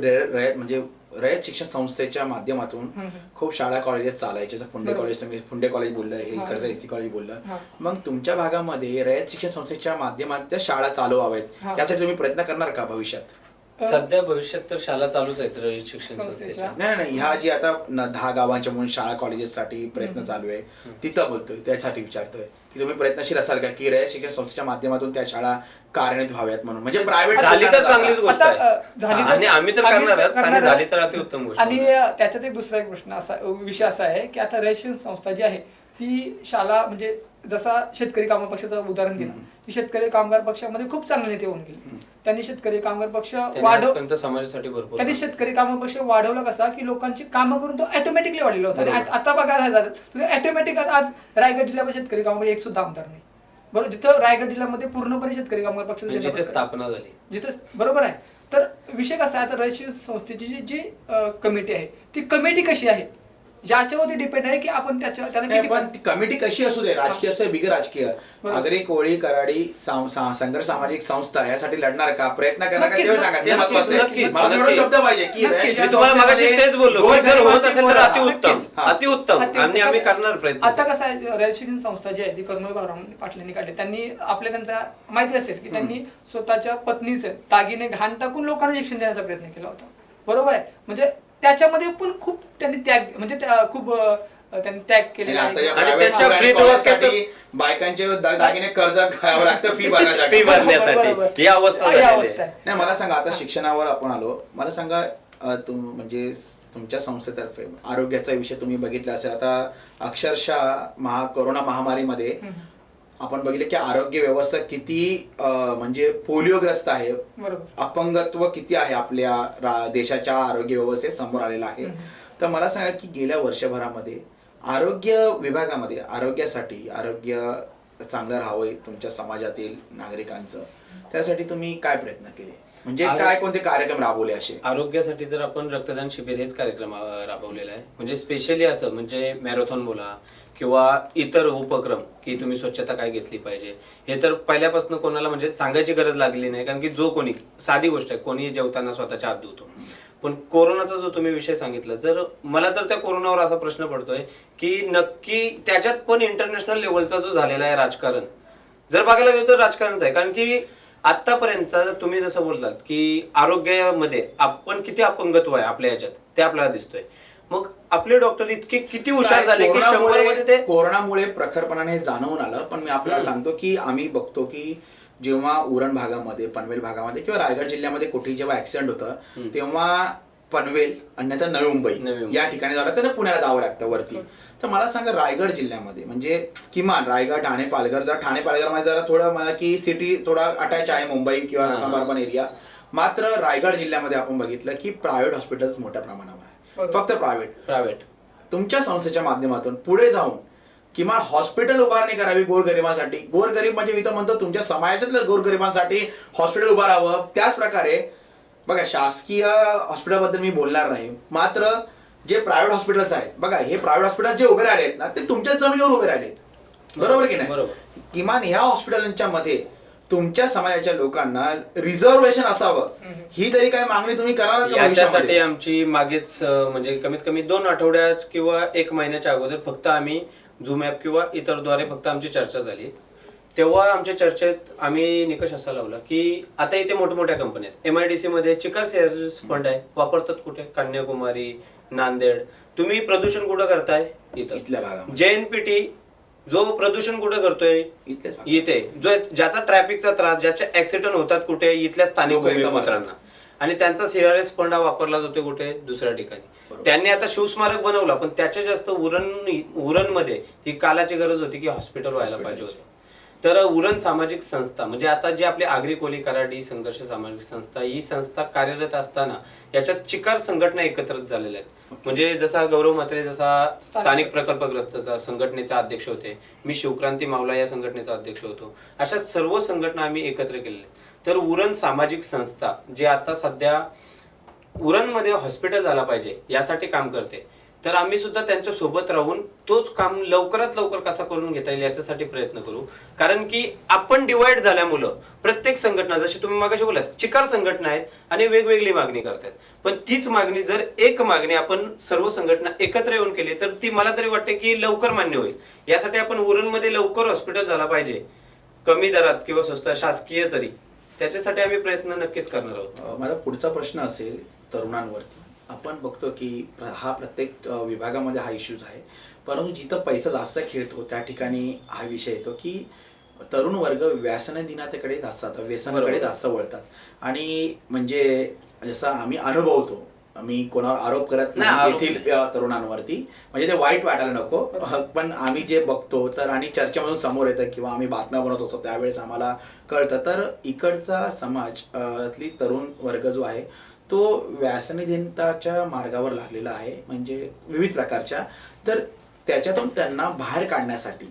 म्हणजे रयत शिक्षण संस्थेच्या माध्यमातून खूप शाळा कॉलेजेस चालायचे. जसं फुंडे कॉलेज, तुम्ही फुंडे कॉलेज बोललं, हे इकडचं एससी कॉलेज बोललं. मग तुमच्या भागामध्ये रयत शिक्षण संस्थेच्या माध्यमात त्या शाळा चालू व्हाव्यात यासाठी तुम्ही प्रयत्न करणार का भविष्यात? सध्या भविष्यात तर शाळा चालूच आहेत रयत शिक्षण संस्थेच्या. नाही, ह्या जी आता 10 गावांच्या म्हणून शाळा कॉलेजेससाठी प्रयत्न चालू आहे तिथं बोलतोय, त्यासाठी विचारतोय की तुम्ही प्रयत्नशील असाल का की रयत शिक्षण संस्थेच्या माध्यमातून त्या शाळा कार्यान्वित व्हाव्यात म्हणून? म्हणजे प्रायव्हेट झाली तर चांगलीच गोष्ट आहे आणि आम्ही तर करणारच, आणि करणारच. झाली तर अतिउत्तम गोष्ट. आणि त्याच्यात एक दुसरा एक प्रश्न असा विषय असा आहे की आता रयत शिक्षण संस्था जी आहे ती शाळा म्हणजे जसा शेतकरी कामगार पक्षाचं उदाहरण दिलं, ती शेतकरी कामगार पक्षामध्ये खूप चांगले नेते होऊन गेले. त्यांनी शेतकरी कामगार पक्ष समाजासाठी भरपूर त्यांनी शेतकरी कामगार पक्ष वाढवला कसा की लोकांची कामं करून तो ऑटोमॅटिकली वाढलेला होता. आणि आता बघायला झालं ऑटोमॅटिक आज रायगड जिल्ह्यामध्ये शेतकरी कामगार एक सुद्धा आमदार नाही. बरोबर, जिथं रायगड जिल्ह्यामध्ये पूर्णपणे शेतकरी कामगार पक्षाची जिथे स्थापना झाली जिथे, बरोबर आहे. तर विषय कसा आहे, आता रयत शिक्षण संस्थेची जी कमिटी आहे ती कमिटी कशी आहे ज्याच्यावरती डिपेंड आहे की आपण त्याला पण ती कमिटी कशी असू दे, राजकीय असो बिगर राजकीय, आगरी कोळी कराडी संघर्ष सामाजिक संस्था यासाठी लढणार का, प्रयत्न करणार का, ते सांगा. ते महत्वाचं आहे. मला एवढा शब्द पाहिजे की मी तुम्हाला मगाशी तेच बोललो की जर होत असेल तर अतिउत्तम आणि आम्ही करणार प्रयत्न. आता कसं आहे, रयत शिक्षण संस्था जी आहे ती कर्मवीर भाऊराव पाटलांनी काढली. त्यांनी त्यांचा माहिती असेल की त्यांनी स्वतःच्या पत्नीचे दागिने घाण टाकून लोकांना शिक्षण देण्याचा प्रयत्न केला होता. बरोबर आहे, म्हणजे त्याच्यामध्ये पण खूप त्यांनी त्याग म्हणजे खूप त्यांनी त्याग केलेला आहे. बायकांचे दागिने कर्ज घ्यावं लागतं फी भरण्यासाठी. ही अवस्था नाही, मला सांगा, आता शिक्षणावर आपण आलो, मला सांगा म्हणजे तुमच्या संस्थेतर्फे आरोग्याचा विषय तुम्ही बघितला असेल. आता अक्षरशः कोरोना महामारीमध्ये आपण बघितलं की आरोग्य व्यवस्था किती म्हणजे पोलिओग्रस्त आहे, अपंगत्व किती आहे आपल्या देशाच्या आरोग्य व्यवस्थेत समोर आलेला आहे. तर मला सांगा की गेल्या वर्षभरामध्ये आरोग्य विभागामध्ये आरोग्य चांगलं राहावं तुमच्या समाजातील नागरिकांचं, त्यासाठी तुम्ही काय प्रयत्न केले, म्हणजे काय कोणते कार्यक्रम राबवले असे? आरोग्यासाठी जर आपण रक्तदान शिबिर हेच कार्यक्रम राबवलेला आहे. म्हणजे स्पेशली असं म्हणजे मॅरेथॉन बोला किंवा इतर उपक्रम की तुम्ही स्वच्छता काय घेतली पाहिजे, हे तर पहिल्यापासून कोणाला म्हणजे सांगायची गरज लागली नाही. कारण की जो कोणी, साधी गोष्ट आहे, कोणी जेवताना स्वतःच्या हात धुतो. पण कोरोनाचा जो तुम्ही विषय सांगितला, जर मला तर त्या कोरोनावर असा प्रश्न पडतोय की नक्की त्याच्यात पण इंटरनॅशनल लेवलचा जो झालेला आहे राजकारण, जर बघायला गेलो तर राजकारणच आहे. कारण की आतापर्यंतचा तुम्ही जसं बोललात की आरोग्यामध्ये आपण किती अपंगत्व आहे आपल्या याच्यात, ते आपल्याला दिसतोय. मग आपले डॉक्टर इतके किती हुशार झाले की 100 मध्ये ते कोरोनामुळे प्रखरपणाने हे जाणवून आलं. पण मी आपल्याला सांगतो की आम्ही बघतो की जेव्हा उरण भागामध्ये, पनवेल भागामध्ये किंवा रायगड जिल्ह्यामध्ये कुठेही जेव्हा ऍक्सिडेंट होतं तेव्हा पनवेल अन्यथा नवी मुंबई या ठिकाणी जावं लागतं, पुण्याला जावं लागतं वरती. तर मला सांगा, रायगड जिल्ह्यामध्ये म्हणजे किमान रायगड, ठाणे, पालघर, जर ठाणे पालघरमध्ये जरा थोडं मला की सिटी थोडा अटॅच आहे मुंबई किंवा अर्बन एरिया, मात्र रायगड जिल्ह्यामध्ये आपण बघितलं की प्रायव्हेट हॉस्पिटल्स मोठ्या प्रमाणावर आहे, फक्त प्रायव्हेट. तुमच्या संस्थेच्या माध्यमातून पुढे जाऊन किमान हॉस्पिटल उभारणी करावी गोरगरिबांसाठी. गोरगरीब म्हणजे मी तर म्हणतो तुमच्या समाजातल्या गोरगरिबांसाठी हॉस्पिटल उभारावं. त्याच प्रकारे बघा, शासकीय हॉस्पिटलबद्दल मी बोलणार नाही, मात्र जे प्रायव्हेट हॉस्पिटल्स आहेत बघा, हे प्रायव्हेट हॉस्पिटल जे उभे राहिले आहेत ना, ते तुमच्या जमिनीवर उभे राहिलेत, बरोबर की नाही? किमान ह्या हॉस्पिटलांच्या मध्ये तुमच्या समाजाच्या लोकांना रिझर्वेशन असावं, ही तरी काय मागणी तुम्ही कराल का? याच्यासाठी आमची मागेच म्हणजे कमीत कमी 2 आठवड्यात किंवा 1 महिन्याच्या अगोदर फक्त आम्ही झूम ॲप किंवा इतरद्वारे फक्त आमची चर्चा झाली. तेव्हा आमच्या चर्चेत आम्ही निकष असा लावला की आता इथे मोठमोठ्या कंपन्या आहेत. MIDC मध्ये चिकर सेव्हिस फंड आहे, वापरतात कुठे? कन्याकुमारी, नांदेड. तुम्ही प्रदूषण कुठं करताय? इथल्या भागात. JNPT जो प्रदूषण कुठे करतोय? इथे. जो ज्याचा ट्रॅफिकचा त्रास, ज्याचे ऍक्सिडेंट होतात कुठे? इथल्या स्थानिक भूमिपुत्रांना. आणि त्यांचा CRS फंड हा वापरला जातो कुठे? दुसऱ्या ठिकाणी. त्यांनी आता शिवस्मारक बनवला, पण त्याच्या जास्त उरण मध्ये ही कालाची गरज होती की हॉस्पिटल व्हायला पाहिजे होतं. तर उरण सामाजिक संस्था म्हणजे आता जी आपली आगरी कोली कराडी संघर्ष सामाजिक संस्था, ही संस्था कार्यरत असताना याच्यात चिकार संघटना एकत्र झालेल्या आहेत. म्हणजे जसा गौरव म्हात्रे जसा स्थानिक प्रकल्पग्रस्त संघटनेचा अध्यक्ष होते, मी शिवक्रांती मावला या संघटनेचा अध्यक्ष होतो. अशा सर्व संघटना आम्ही एकत्र केलेल्या. तर उरण सामाजिक संस्था जे आता सध्या उरणमध्ये हॉस्पिटल झाला पाहिजे यासाठी काम करते. तर आम्ही सुद्धा त्यांच्या सोबत राहून तोच काम लवकरात लवकर कसा करून घेता येईल याच्यासाठी प्रयत्न करू. कारण की आपण डिवाइड झाल्यामुळं प्रत्येक संघटना, जशी तुम्ही मागाशी बोलात, चिकार संघटना आहेत आणि वेगवेगळी मागणी करतात, पण तीच मागणी जर एक मागणी आपण सर्व संघटना एकत्र येऊन केली तर ती मला तरी वाटते की लवकर मान्य होईल. यासाठी आपण उरणमध्ये लवकर हॉस्पिटल झाला पाहिजे, कमी दरात किंवा स्वस्त शासकीय तरी, त्याच्यासाठी आम्ही प्रयत्न नक्कीच करणार आहोत. माझा पुढचा प्रश्न असेल तरुणांवरती. आपण बघतो की हा प्रत्येक विभागामध्ये हा इश्यूज आहे, परंतु जिथं पैसा जास्त खेळतो त्या ठिकाणी हा विषय येतो की तरुण वर्ग व्यसनाधीनतेकडे जास्त जातात, व्यसनाकडे जास्त वळतात. आणि म्हणजे जसं आम्ही अनुभवतो, मी कोणावर आरोप करत नाही येथील तरुणांवरती, म्हणजे ते वाईट वाटायला नको, पण आम्ही जे बघतो तर आणि चर्चेमधून समोर येतं किंवा आम्ही बातम्या बनवत असतो त्यावेळेस आम्हाला कळतं, तर इकडचा समाज ली तरुण वर्ग जो आहे तो व्यसनाधीनताच्या मार्गावर लागलेला आहे, म्हणजे विविध प्रकारच्या. तर त्याच्यातून त्यांना बाहेर काढण्यासाठी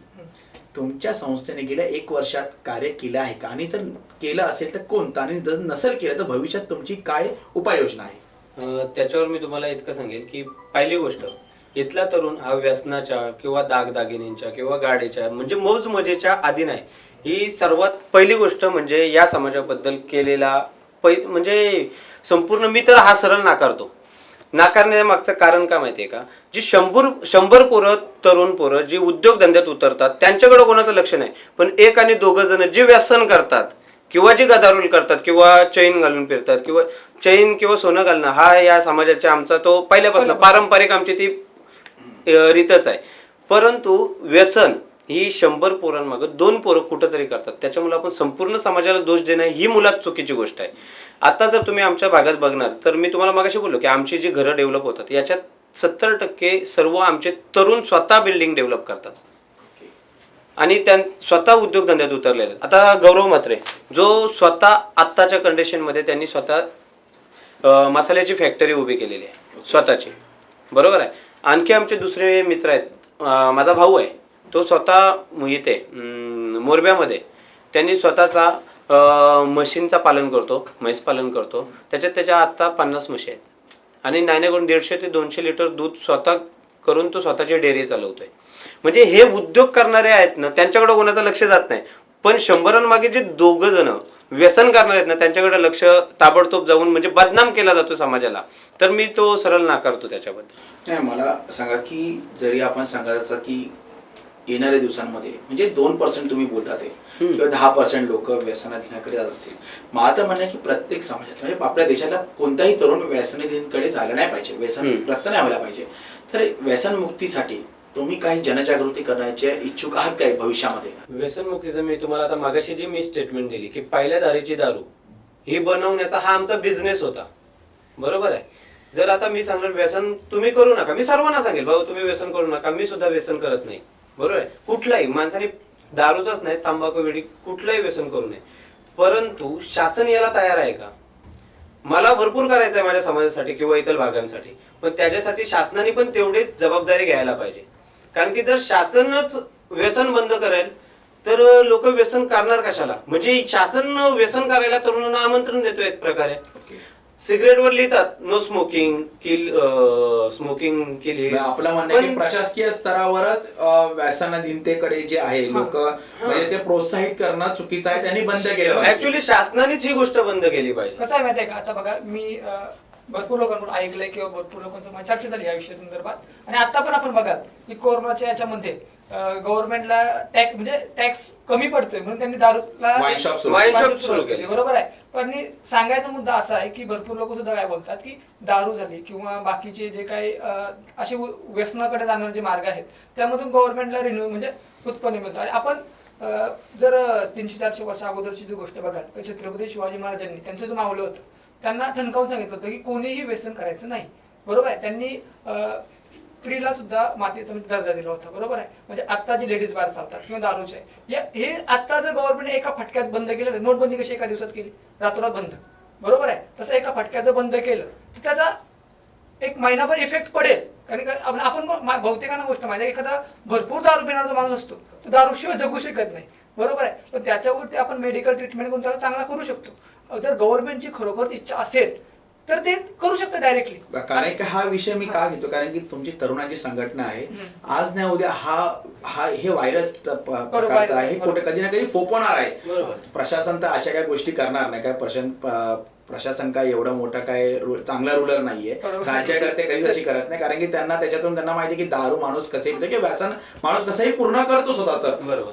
तुमच्या संस्थेने गेल्या 1 वर्षात कार्य केलं आहे का, आणि जर केलं असेल तर कोणतं, आणि जर नसेल केलं तर भविष्यात तुमची काय उपाययोजना आहे? त्याच्यावर मी तुम्हाला इतकं सांगेल की पहिली गोष्ट, इथला तरुण हा व्यसनाच्या किंवा दागदागिन्यांच्या किंवा गाडीच्या म्हणजे मौज मजेच्या आधी नाही. ही सर्वात पहिली गोष्ट म्हणजे या समाजाबद्दल केलेला म्हणजे संपूर्ण मी तर हा सरळ नाकारतो. नाकारण्याच्या मागचं कारण काय माहितीये का, जी 100 पोरं, तरुण पोरं जी उद्योगधंद्यात उतरतात त्यांच्याकडे कोणाचं लक्ष नाही, पण 1 आणि 2 जण जे व्यसन करतात किंवा जे गदारोल करतात किंवा चैन घालून फिरतात किंवा चैन किंवा सोनं घालणं हा या समाजाच्या आमचा तो पहिल्यापासून पारंपरिक आमची ती रीतच आहे. परंतु व्यसन ही 100 पोरांमागं 2 पोरं कुठंतरी करतात, त्याच्यामुळे आपण संपूर्ण समाजाला दोष देणं ही मुळात चुकीची गोष्ट आहे. आता जर तुम्ही आमच्या भागात बघणार तर मी तुम्हाला मागाशी बोललो की आमची जी घरं डेव्हलप होतात याच्यात 70% सर्व आमचे तरुण स्वतः बिल्डिंग डेव्हलप करतात आणि स्वतः उद्योगधंद्यात उतरलेले. आता गौरव म्हात्रे जो स्वतः आत्ताच्या कंडिशनमध्ये त्यांनी स्वतः मसाल्याची फॅक्टरी उभी केलेली आहे स्वतःची, बरोबर आहे. आणखी आमचे दुसरे मित्र आहेत, माझा भाऊ आहे तो स्वतः इथे मोरब्यामध्ये त्यांनी स्वतःचा म्हशींचा पालन करतो, म्हैस पालन करतो, त्याच्या आत्ता 50 म्हशी आहेत आणि नाण्याकडून 150 ते 200 लिटर दूध स्वतः करून तो स्वतःची डेअरी चालवतोय. म्हणजे हे उद्योग करणारे आहेत ना त्यांच्याकडे कोणाचं लक्ष जात नाही, पण 100 मागे जे 2 जण व्यसन करणार आहेत ना त्यांच्याकडे लक्ष ताबडतोब जाऊन म्हणजे बदनाम केला जातो समाजाला, तर मी तो सरळ नाकारतो त्याच्याबद्दल. नाही, मला सांगा की जरी आपण सांगायचं की येणाऱ्या दिवसांमध्ये म्हणजे 2% तुम्ही बोलता ते किंवा 10% लोक व्यसनाधीनाकडे जात असतील, मला तर म्हणणं की प्रत्येक समाजात म्हणजे आपल्या देशाला कोणताही तरुण व्यसनाधीनकडे झालं नाही पाहिजे, व्यसनग्रस्त नाही व्हायला पाहिजे. तर व्यसनमुक्तीसाठी तुम्ही काही जनजागृती करण्याचे इच्छुक आहात काय भविष्यामध्ये? व्यसनमुक्तीचं मी तुम्हाला आता मागाशी जी मी स्टेटमेंट दिली की पहिल्या दारीची दारू ही बनवण्याचा हा आमचा बिझनेस होता, बरोबर आहे. जर आता मी सांगणार व्यसन तुम्ही करू नका, मी सर्वांना सांगेल बाबा तुम्ही व्यसन करू नका, मी सुद्धा व्यसन करत नाही, बरोबर आहे. कुठलाही माणसाने दारूच नाही, तंबाखू वेडी कुठलंही व्यसन करू नये, परंतु शासन याला तयार आहे का? मला भरपूर करायचं आहे माझ्या समाजासाठी किंवा इतर भागांसाठी, पण त्याच्यासाठी शासनाने पण तेवढीच जबाबदारी घ्यायला पाहिजे. कारण की जर शासनच व्यसन बंद करेल तर लोक व्यसन करणार कशाला? म्हणजे शासन व्यसन करायला तरुणांना आमंत्रण देतो एक प्रकारे. सिगरेटवर लिहितात नो स्मोकिंग किल, स्मोकिंग किल. आपलं म्हणणं की प्रशासकीय स्तरावरच व्यसनाधीनतेकडे जे आहे लोक म्हणजे ते प्रोत्साहित करणं चुकीचं आहे, त्यांनी बंद केलं. ऍक्च्युअली शासनानेच ही गोष्ट बंद केली पाहिजे. कसं आहे माहितीये का, आता बघा मी भरपूर लोकांकडून ऐकलंय किंवा भरपूर लोकांचं चर्चा झाली या विषया संदर्भात, आणि आता पण आपण बघा की कोरोनाच्या याच्यामध्ये गव्हर्नमेंटला टॅक्स कमी पडतोय म्हणून त्यांनी दारूला वाईन शॉप सुरू केली, बरोबर आहे. पण सांगायचा मुद्दा असा आहे की भरपूर लोक सुद्धा काय बोलतात की दारू झाली किंवा बाकीचे जे काही असे व्यसनाकडे जाणारे जे मार्ग आहेत त्यामधून गव्हर्नमेंटला रिन्यू म्हणजे उत्पन्न मिळतं. आणि आपण जर 300-400 वर्ष अगोदरची जी गोष्ट बघाल तर छत्रपती शिवाजी महाराजांनी त्यांचं जो मावलं होतं त्यांना ठणकावून सांगितलं होतं की कोणीही व्यसन करायचं नाही, बरोबर आहे. त्यांनी स्त्रीला सुद्धा मातेचा दर्जा दिला होता, बरोबर आहे. म्हणजे आता जे लेडीज बार चालतात किंवा दारूचे हे आता जर गव्हर्नमेंट एका फटक्यात बंद केलं, नोटबंदी कशी एका दिवसात केली, रातोरात बंद, बरोबर आहे. तसं एका फटक्याचं बंद केलं तर त्याचा 1 महिनाभर इफेक्ट पडेल. कारण आपण बहुतेकांना गोष्ट माहिती आहे, एखादा भरपूर दारू पिणारा जो माणूस असतो तो दारूशिवाय जगू शकत नाही, बरोबर आहे. पण त्याच्यावरती आपण मेडिकल ट्रीटमेंट करून त्याला चांगला करू शकतो. जर गव्हर्नमेंटची खरोखर इच्छा असेल तर ते करू शकतं डायरेक्टली. कारण की हा विषय मी का घेतो, कारण की तुमची तरुणाची संघटना आहे, आज नाही उद्या हे व्हायरस प्रकारचा आहे, कुठे कधी ना कधी फोपवणार आहे. बरोबर. प्रशासन तर अशा काही गोष्टी करणार नाही. काय प्रशासन काय एवढा मोठा काय चांगला रूलर नाहीये. राज्यकर्ते कधीच अशी करत नाही, कारण की त्याच्यातून त्यांना माहिती की दारू माणूस कसे किंवा व्यसन माणूस कसंही पूर्ण करतो स्वतःच.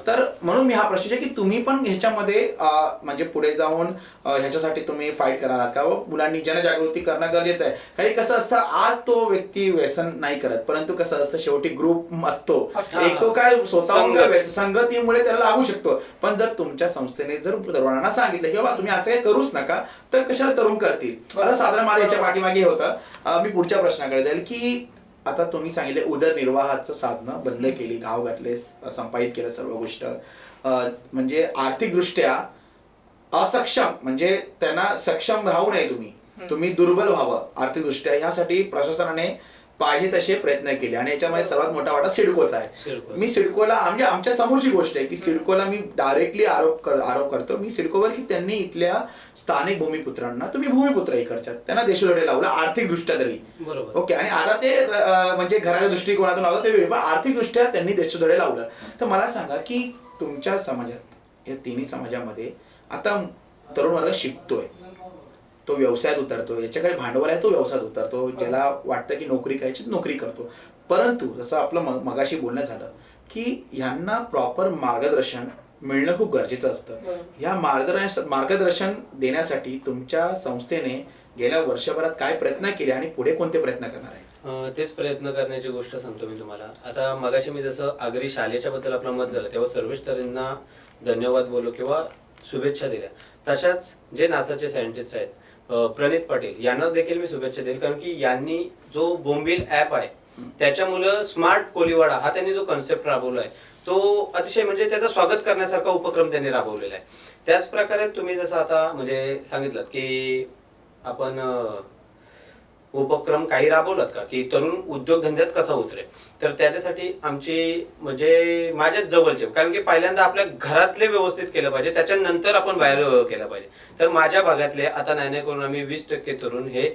तर म्हणून मी हा प्रश्न की तुम्ही पण ह्याच्यामध्ये म्हणजे पुढे जाऊन ह्याच्यासाठी तुम्ही फाईट करणार आहात का? मुलांनी जनजागृती करणं गरजेचं आहे. कारण कसं असतं, आज तो व्यक्ती व्यसन नाही करत, परंतु कसं असतं शेवटी ग्रुप असतो एक, तो काय स्वतःहून संगतीमुळे त्याला लागू शकतो. पण जर तुमच्या संस्थेने जर तरुणांना सांगितलं की बाबा तुम्ही असं काही करूच नका, तर कशाला तरुण करतील. आता साधारण माझ्या याच्या पाठीमागे होतं. मी पुढच्या प्रश्नाकडे जाईल की आता तुम्ही सांगितले उदरनिर्वाहाचं साधनं बंद केली, घाव घातले, संपादित केलं सर्व गोष्ट, म्हणजे आर्थिकदृष्ट्या असक्षम, म्हणजे त्यांना सक्षम राहू नये, तुम्ही दुर्बल व्हावं आर्थिकदृष्ट्या, यासाठी प्रशासनाने पाहिजे तसे प्रयत्न केले. आणि याच्यामध्ये सर्वात मोठा वाटा सिडकोचा आहे. मी सिडकोला म्हणजे आमच्या समोरची गोष्ट आहे की सिडकोला मी डायरेक्टली आरोप करतो मी सिडकोवर की त्यांनी इथल्या स्थानिक भूमिपुत्रांना, तुम्ही भूमिपुत्र इकडच्या, त्यांना देशोधडे लावलं आर्थिकदृष्ट्या तरी. ओके. आणि आता ते म्हणजे घराच्या दृष्टिकोनातून लावलं ते, पण आर्थिकदृष्ट्या त्यांनी देशोधडे लावलं. तर मला सांगा की तुमच्या समाजात, या तिन्ही समाजामध्ये आता तरुण वर्ग शिकतोय, तो व्यवसायात उतरतो, याच्याकडे भांडवल आहे, तो व्यवसायात उतरतो, ज्याला वाटतं की नोकरी करायची नोकरी करतो. परंतु जसं आपलं मगाशी बोलणं झालं की ह्यांना प्रॉपर मार्गदर्शन मिळणं खूप गरजेचं असतं. ह्या मार्गदर्शन देण्यासाठी तुमच्या संस्थेने गेल्या वर्षभरात काय प्रयत्न केले आणि पुढे कोणते प्रयत्न करणार आहे? तेच प्रयत्न करण्याची गोष्ट सांगतो मी तुम्हाला. आता मगाशी मी जसं आगरी शालेच्या बद्दल आपलं मत झालं, तेव्हा सर्वच तऱ्हेंना धन्यवाद बोललो किंवा शुभेच्छा दिल्या. तशाच जे नासाचे सायंटिस्ट आहेत प्रणित पाटील, यांना देखील मी शुभेच्छा देईल, कारण की यांनी जो बोंबील ऍप आहे त्याच्यामुळे स्मार्ट कोलीवाडा हा त्यांनी जो कन्सेप्ट राबवलाय तो अतिशय म्हणजे त्याचं स्वागत करण्यासारखा उपक्रम त्यांनी राबवलेला आहे. त्याच प्रकारे तुम्ही जसं आता म्हणजे सांगितलं की आपण उपक्रम काही राबवलात का की तरुण उद्योगधंद्यात कसा उतरेल, तर त्याच्यासाठी आमची म्हणजे माझ्याच जवळचे, कारण की पहिल्यांदा आपल्या घरातले व्यवस्थित केलं पाहिजे, त्याच्यानंतर आपण बाहेर केलं पाहिजे. तर माझ्या भागातले आता नाही करून आम्ही 20% तरुण हे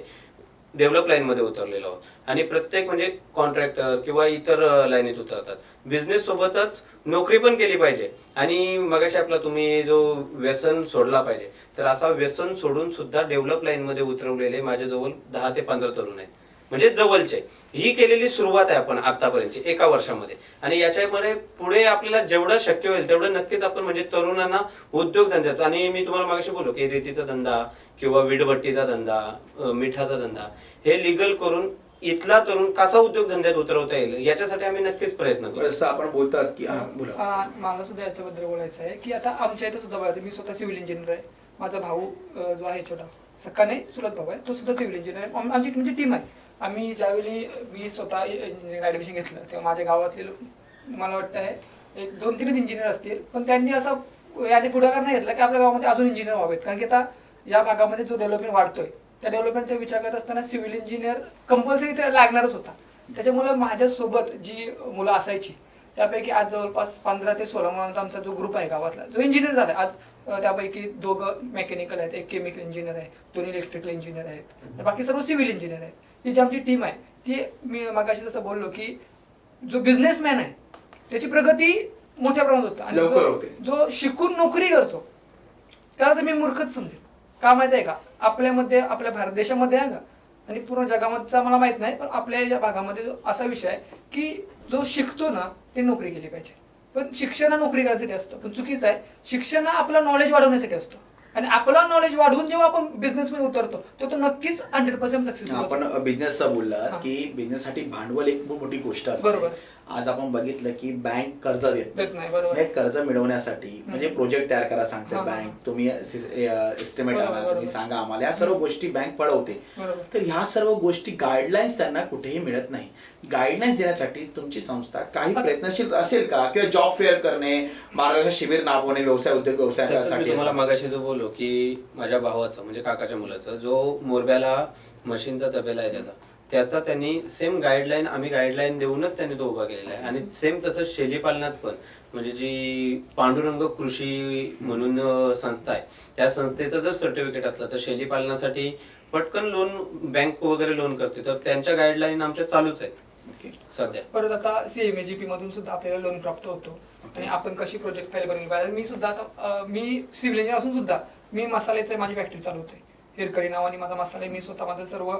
डेव्हलप लाईन मध्ये उतरलेलो आहोत. आणि प्रत्येक म्हणजे कॉन्ट्रॅक्टर किंवा इतर लाईनीत उतरतात. बिझनेस सोबतच नोकरी पण केली पाहिजे. आणि मगाशी आपला तुम्ही जो व्यसन सोडला पाहिजे, तर असा व्यसन सोडून सुद्धा डेव्हलप लाईन मध्ये उतरवलेले माझ्याजवळ 10 ते 15 तरुण आहेत, म्हणजे जवळचे. ही केलेली सुरुवात आहे आपण आतापर्यंतची एका वर्षामध्ये. आणि याच्यामध्ये पुढे आपल्याला जेवढं शक्य होईल तेवढं नक्कीच आपण म्हणजे तरुणांना उद्योगधंद्यात, आणि मी तुम्हाला मागाशी बोललो की रेतीचा धंदा किंवा वीटभट्टीचा धंदा, मिठाचा धंदा हे लिगल करून इथला तरुण कसा उद्योगधंद्यात उतरवता येईल याच्यासाठी आम्ही नक्कीच प्रयत्न करू. जसं आपण बोलतात की मला सुद्धा याच्याबद्दल बोलायचं आहे की आता आमच्या इथं सुद्धा बघा, मी स्वतः सिव्हिल इंजिनियर आहे. माझा भाऊ जो आहे छोटा, सक्का नाही चुलत भाऊ आहे, तो सुद्धा सिव्हिल इंजिनियर आहे. आमची म्हणजे टीम आहे. आम्ही ज्यावेळी मी स्वतः इंजिनिअरिंग ऍडमिशन घेतलं तेव्हा माझ्या गावातले मला वाटतं आहे 1-2-3 इंजिनियर असतील, पण त्यांनी असं याने पुढाकार नाही घेतला की आपल्या गावामध्ये अजून इंजिनियर व्हावेत. कारण की आता या भागामध्ये जो डेव्हलपमेंट वाढतोय त्या डेव्हलपमेंटचा विचार करत असताना सिव्हिल इंजिनियर कंपल्सरी ते लागणारच होता. त्याच्यामुळे माझ्यासोबत जी मुलं असायची त्यापैकी आज जवळपास 15 ते 16 मुलांचा आमचा जो ग्रुप आहे गावातला जो इंजिनियर झाला आज, त्यापैकी 2 मेकॅनिकल आहेत, 1 केमिकल इंजिनियर आहे, 2 इलेक्ट्रिकल इंजिनियर आहेत, बाकी सर्व सिव्हिल इंजिनियर आहेत. ही जी आमची टीम आहे ती, मी मगाशी जसं बोललो की जो बिझनेसमॅन आहे त्याची प्रगती मोठ्या प्रमाणात होतं, आणि जो शिकून नोकरी करतो त्याला तर मी मूर्खच समजेल. का माहिती आहे का, आपल्यामध्ये आपल्या भारत देशामध्ये आहे का आणि पूर्ण जगामधचा मला माहित नाही, पण आपल्या या भागामध्ये असा विषय आहे की जो शिकतो ना ते नोकरी केली पाहिजे. पण शिक्षण हा नोकरी करण्यासाठी असतो, पण चुकीचं आहे. शिक्षण हा आपला नॉलेज वाढवण्यासाठी असतो, आणि आपला नॉलेज वाढवून जेव्हा आपण बिझनेस मध्ये उतरतो तो 100% सक्सेसफुल. आपण बिझनेसचा बोलला की बिझनेस साठी भांडवल एक खूप मोठी गोष्ट असते. आज आपण बघितलं की बँक कर्ज देत नाही. कर्ज मिळवण्यासाठी म्हणजे प्रोजेक्ट तयार करा सांगते बँक, तुम्ही एस्टिमेट आणा, तुम्ही सांगा आम्हाला, या सर्व गोष्टी बँक पळवते. तर ह्या सर्व गोष्टी गाईडलाईन्स त्यांना कुठेही मिळत नाही. गाईडलाईन्स देण्यासाठी तुमची संस्था काही प्रयत्नशील असेल का, किंवा जॉब फेअर करणे, मार्गदर्शन शिबिर नाबवणे, व्यवसाय उद्योग व्यवसायासाठी? मला मागाशी जो बोललो की माझ्या भावाचं म्हणजे काकाच्या मुलाचं जो मोरब्याला मशीनचा तबेला आहे त्याचा त्यांनी सेम गाईडलाईन, आम्ही गाईडलाईन देऊनच त्यांनी तो उभा केलेला आहे. आणि सेम तसंच शेळी पालनात पण म्हणजे जी पांडुरंग कृषी म्हणून संस्था आहे, त्या संस्थेचं जर सर्टिफिकेट असलं तर शेळी पालनासाठी पटकन लोन, बँक वगैरे लोन करते. तर त्यांच्या गाईडलाईन आमच्या चालूच आहेत ओके. सध्या. परत आता सीएमएजीपी मधून सुद्धा आपल्याला लोन प्राप्त होतो. आणि आपण कशी प्रोजेक्ट फाईल बनवली पाहिजे. मी सुद्धा आता मी सिव्हिल इंजिनियर असून सुद्धा मी मसाल्याचं माझी फॅक्टरी चालवते. हिरकरी नावाने माझा मसाला आहे. मी स्वतः माझं सर्व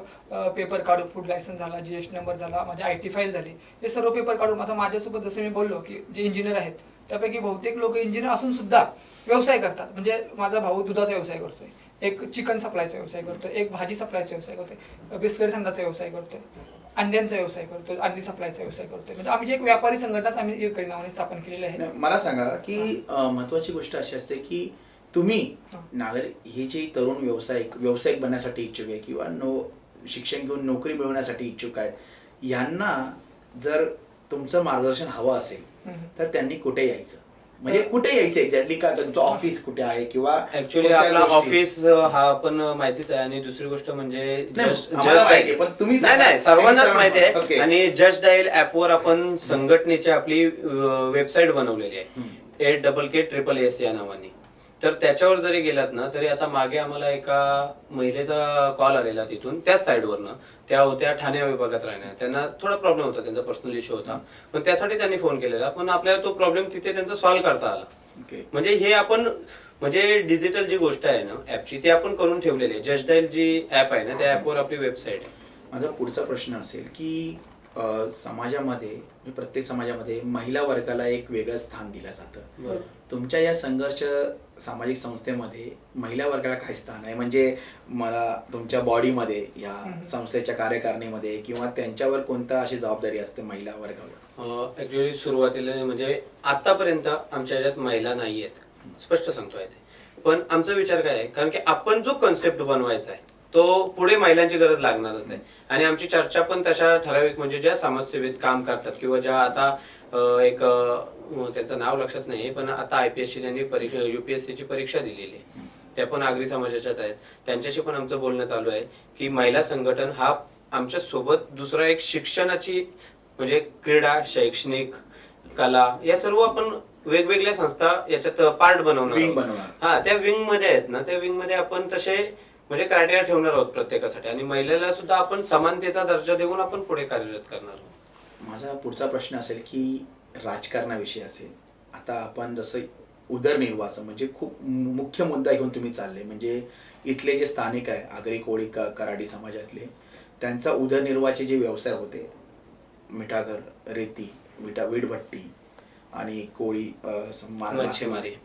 पेपर काढून, फूड लायसन्स झाला, जीएसटी नंबर झाला, माझी IT फाईल झाली, हे सर्व पेपर काढून आता माझ्यासोबत जसं मी बोललो की जे इंजिनियर आहेत त्यापैकी बहुतेक लोक इंजिनियर असून सुद्धा व्यवसाय करतात. म्हणजे माझा भाऊ दुधाचा व्यवसाय करतोय, एक चिकन सप्लायचा व्यवसाय करतोय, एक भाजी सप्लायचा व्यवसाय करतोय, बिस्लरी थंडाचा व्यवसाय करतोय, अंड्यांचा व्यवसाय करतोय, अंडी सप्लायचा व्यवसाय करतोय. म्हणजे आम्ही एक व्यापारी संघटनाच आम्ही हिरकरी नावाने स्थापन केलेली आहे. नाही, मला सांगा की महत्वाची गोष्ट अशी असते की तुम्ही नागरिक हे जे तरुण व्यावसायिक बनण्यासाठी इच्छुक आहे किंवा शिक्षण घेऊन नोकरी मिळवण्यासाठी इच्छुक आहेत, यांना जर तुमचं मार्गदर्शन हवं असेल तर त्यांनी कुठे यायचं, म्हणजे कुठे यायचं एक्झॅक्टली, का तुमचं ऑफिस कुठे आहे किंवा ऍक्च्युअली आपला ऑफिस हा पण माहितीच आहे. आणि दुसरी गोष्ट म्हणजे सर्वांनाच माहिती आहे. आणि जस्ट डायल ऍपवर आपण संघटनेची आपली वेबसाईट बनवलेली आहे, 8KKSS या नावाने. तर त्याच्यावर जरी गेलात ना तरी आता मागे आम्हाला एका महिलेचा कॉल आलेला तिथून, त्याच साईडवरनं. त्या होत्या ठाणे विभागात राहण्या, त्यांना थोडा प्रॉब्लेम होता, त्यांचा पर्सनल इश्यू होता, पण त्यासाठी त्यांनी फोन केलेला. पण आपल्याला तो प्रॉब्लेम तिथे त्यांचा सॉल्व्ह करता आला. म्हणजे हे आपण म्हणजे डिजिटल जी गोष्ट आहे ना ऍपची, ती आपण करून ठेवलेली आहे. जस्ट डायल जी ऍप आहे ना त्या ऍपवर आपली वेबसाईट आहे. माझा पुढचा प्रश्न असेल की समाजामध्ये, प्रत्येक समाजामध्ये महिला वर्गाला एक वेगळं स्थान दिलं जातं. तुमच्या या संघर्ष सामाजिक संस्थेमध्ये महिला वर्गाला काय स्थान आहे, म्हणजे मला तुमच्या बॉडीमध्ये या संस्थेच्या कार्यकारिणीमध्ये किंवा त्यांच्यावर कोणता अशी जबाबदारी असते महिला वर्गावर? ऍक्च्युअली सुरुवातीला म्हणजे आतापर्यंत आमच्या ह्याच्यात महिला नाही आहेत, स्पष्ट सांगतोय ते. पण आमचा विचार काय आहे, कारण की आपण जो कन्सेप्ट बनवायचा आहे तो पुढे महिलांची गरज लागणारच आहे. आणि आमची चर्चा पण तशा ठराविक म्हणजे ज्या समाजसेवेत काम करतात किंवा ज्या आता एक त्यांचं नाव लक्षात नाही, पण आता IPSC त्यांनी परीक्षा, UPSCची परीक्षा दिलेली आहे, त्या पण आगरी समाजाच्यात आहेत. त्यांच्याशी पण आमचं बोलणं चालू आहे की महिला संघटन हा आमच्या सोबत दुसरा एक शिक्षणाची म्हणजे क्रीडा, शैक्षणिक, कला या सर्व आपण वेगवेगळ्या संस्था याच्यात पार्ट बनवणार. हा, त्या विंग मध्ये आहेत ना, त्या विंग मध्ये आपण तसे म्हणजे क्रायटेरिया ठेवणार आहोत प्रत्येकासाठी. आणि महिलेला सुद्धा आपण समानतेचा दर्जा देऊन आपण पुढे कार्यरत करणार आहोत. माझा पुढचा प्रश्न असेल की राजकारणाविषयी असेल. आता आपण जसं उदरनिर्वाहाचं म्हणजे खूप मुख्य मुद्दा घेऊन तुम्ही चालले, म्हणजे इथले जे स्थानिक आहे आगरी, कोळी, कराडी समाजातले, त्यांचा उदरनिर्वाहाचे जे व्यवसाय होते, मिठागर, रेती, वीटभट्टी आणि कोळी,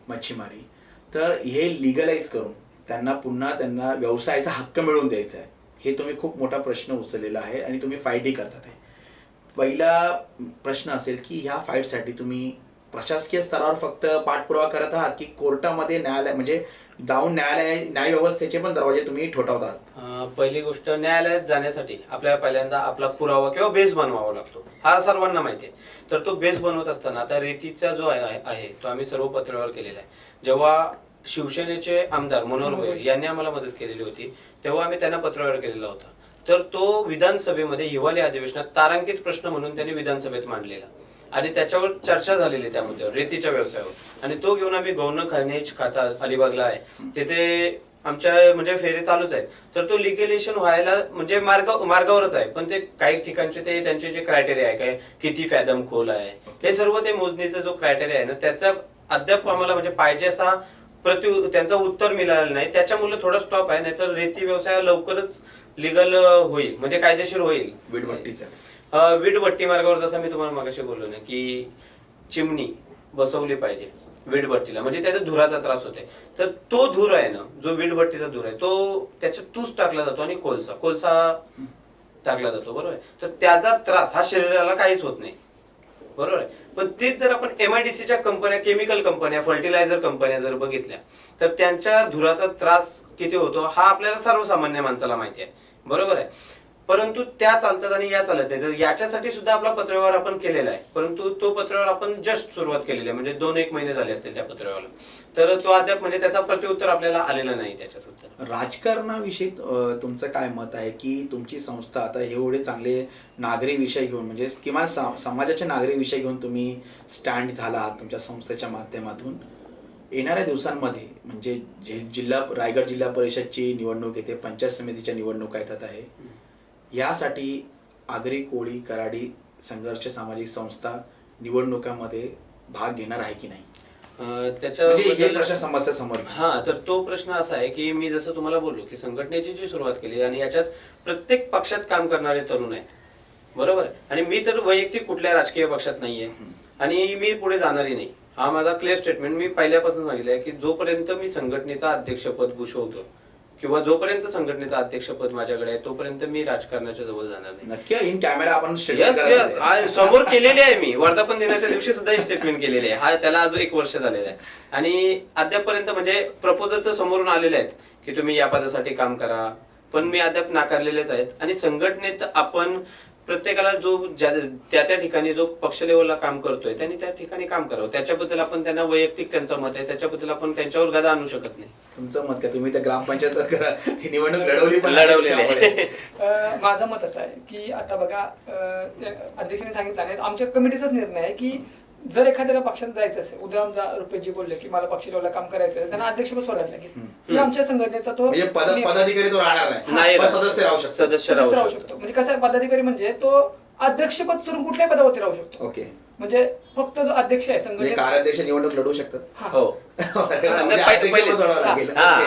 मच्छीमारी, तर हे लिगलाइज करून त्यांना व्यवसायाचा हक्क मिळवून द्यायचा आहे. हे तुम्ही खूप मोठा प्रश्न उचललेला आहे आणि तुम्ही फाईटही करतात आहे. पहिला प्रश्न असेल की ह्या फाईटसाठी तुम्ही प्रशासकीय स्तरावर फक्त पाठपुरावा करत आहात की कोर्टामध्ये न्यायालय म्हणजे जाऊन न्याय व्यवस्थेचे पण दरवाजे तुम्ही ठोठावतात? पहिली गोष्ट, न्यायालयात जाण्यासाठी आपल्याला पहिल्यांदा आपला पुरावा किंवा बेस बनवावा लागतो, हा सर्वांना माहिती आहे. तर तो बेस बनवत असताना आता रेतीचा जो आहे तो आम्ही सर्व पत्रव्यवहार केलेला आहे. जेव्हा शिवसेनेचे आमदार मनोहर भोईर यांनी आम्हाला मदत केलेली होती तेव्हा आम्ही त्यांना पत्रव्यवहार केलेला होता. तर तो विधानसभेमध्ये हिवाळी अधिवेशनात तारांकित प्रश्न म्हणून त्यांनी विधानसभेत मांडलेला आणि त्याच्यावर चर्चा झालेली त्या मुद्द्यावर, रेतीच्या व्यवसायावर. आणि तो घेऊन आम्ही गौण खनिज खाता अलिबागला आहे, तिथे आमच्या म्हणजे फेरी चालूच आहेत. तर तो लिगलेशन व्हायला म्हणजे मार्गावरच आहे. पण ते काही ठिकाणचे ते त्यांचे जे क्रायटेरिया आहे, काय किती फॅदम खोल आहे, हे सर्व ते मोजणीचा जो क्रायटेरिया आहे ना, त्याचा अद्याप आम्हाला म्हणजे पाहिजे असा त्यांचं उत्तर मिळालेलं नाही. त्याच्यामुळे थोडा स्टॉप आहे, नाहीतर रेती व्यवसाय लवकरच लिगल होईल, म्हणजे कायदेशीर होईल. वीटभट्टी मार्गावर जसं मी तुम्हाला मागाशी बोललो ना की चिमणी बसवली पाहिजे वीटभट्टीला, म्हणजे त्याचा धुराचा त्रास होते. तर तो धूर आहे ना, जो वीटभट्टीचा धूर आहे तो त्याच्यात तूस टाकला जातो आणि कोळसा टाकला जातो, बरोबर आहे. तर त्याचा त्रास हा शरीराला काहीच होत नाही, बरोबर आहे. पण तेच जर आपण MIDCच्या कंपन्या, केमिकल कंपन्या, फर्टिलायझर कंपन्या जर बघितल्या तर त्यांच्या धुराचा त्रास किती होतो हा आपल्याला सर्वसामान्य माणसाला माहिती आहे, बरोबर आहे. परंतु त्या चालतात आणि या चालत नाही. तर याच्यासाठी सुद्धा आपला पत्रव्यवहार आपण केलेला आहे, परंतु तो पत्रव्यवहार आपण जस्ट सुरुवात केलेली आहे, म्हणजे 2-1 महिने झाले असतील त्या पत्रव्यवहाराला. तर तो अद्याप म्हणजे त्याचा प्रत्युत्तर आपल्याला आलेला नाही त्याच्या सुद्धा. राजकारणाविषयी तुमचं काय मत आहे की तुमची संस्था आता एवढे चांगले नागरी विषय घेऊन म्हणजे किमान समाजाचे नागरी विषय घेऊन तुम्ही स्टँड झाला तुमच्या संस्थेच्या माध्यमातून, येणाऱ्या दिवसांमध्ये म्हणजे रायगड जिल्हा परिषदची निवडणूक येते, पंचायत समितीच्या निवडणुका येतात आहे, यासाठी आगरी कोळी कराडी संघर्ष सामाजिक संस्था निवडणुकांमध्ये भाग घेणार आहे की नाही? त्याच्या समस्या समोर. हा, तर तो प्रश्न असा आहे की मी जसं तुम्हाला बोललो की संघटनेची जी सुरुवात केली आणि याच्यात प्रत्येक पक्षात काम करणारे तरुण आहेत, बरोबर. आणि मी तर वैयक्तिक कुठल्या राजकीय पक्षात नाहीये आणि मी पुढे जाणारही नाही. हा माझा क्लिअर स्टेटमेंट. मी पहिल्यापासून सांगितलंय की जोपर्यंत मी संघटनेचा अध्यक्षपद भूषवतो किंवा जोपर्यंत संघटनेचं अध्यक्षपद माझ्याकडे आहे तोपर्यंत मी राजकारणाच्या जवळ जाणार नाही. नक्की इन कॅमेरा आपण समोर केलेली आहे. मी वर्धापन दिनाच्या दिवशी सुद्धा स्टेटमेंट केलेली आहे. हा त्याला अजून 1 वर्ष झालेलं आहे आणि अद्यापपर्यंत म्हणजे प्रपोजल तर समोरून आलेले आहेत की तुम्ही या पदासाठी काम करा, पण मी अद्याप नाकारलेलेच आहेत. आणि संघटनेत आपण प्रत्येकाला जो त्या ठिकाणी जो पक्ष लेवलला काम करतोय त्यांनी त्या ठिकाणी काम करावं. त्याच्याबद्दल आपण त्यांना वैयक्तिक त्यांचं मत आहे त्याच्याबद्दल आपण त्यांच्यावर गदा आणू शकत नाही. तुमचं मत काय? तुम्ही त्या ग्रामपंचायत निवडणूक लढवली माझं मत असं आहे की आता बघा, अध्यक्षांनी सांगितलं नाही, आमच्या कमिटीचाच निर्णय आहे की जर एखाद्याला पक्षात जायचं असेल, उद्या आमचा रुपेशजी बोलले की मला पक्ष लेवलला काम करायचं आहे, त्यांना अध्यक्ष सोडायला लागेल. आमच्या संघटनेचा तो पदाधिकारी तो राहणार नाही, सदस्य राहू शकतो. म्हणजे कसं आहे, पदाधिकारी म्हणजे तो अध्यक्षपद सोडून कुठल्याही पदावरती राहू शकतो. ओके. म्हणजे फक्त जो अध्यक्ष आहे संघटनेचा, कार्याध्यक्ष निवडणूक लढवू शकतात. हो.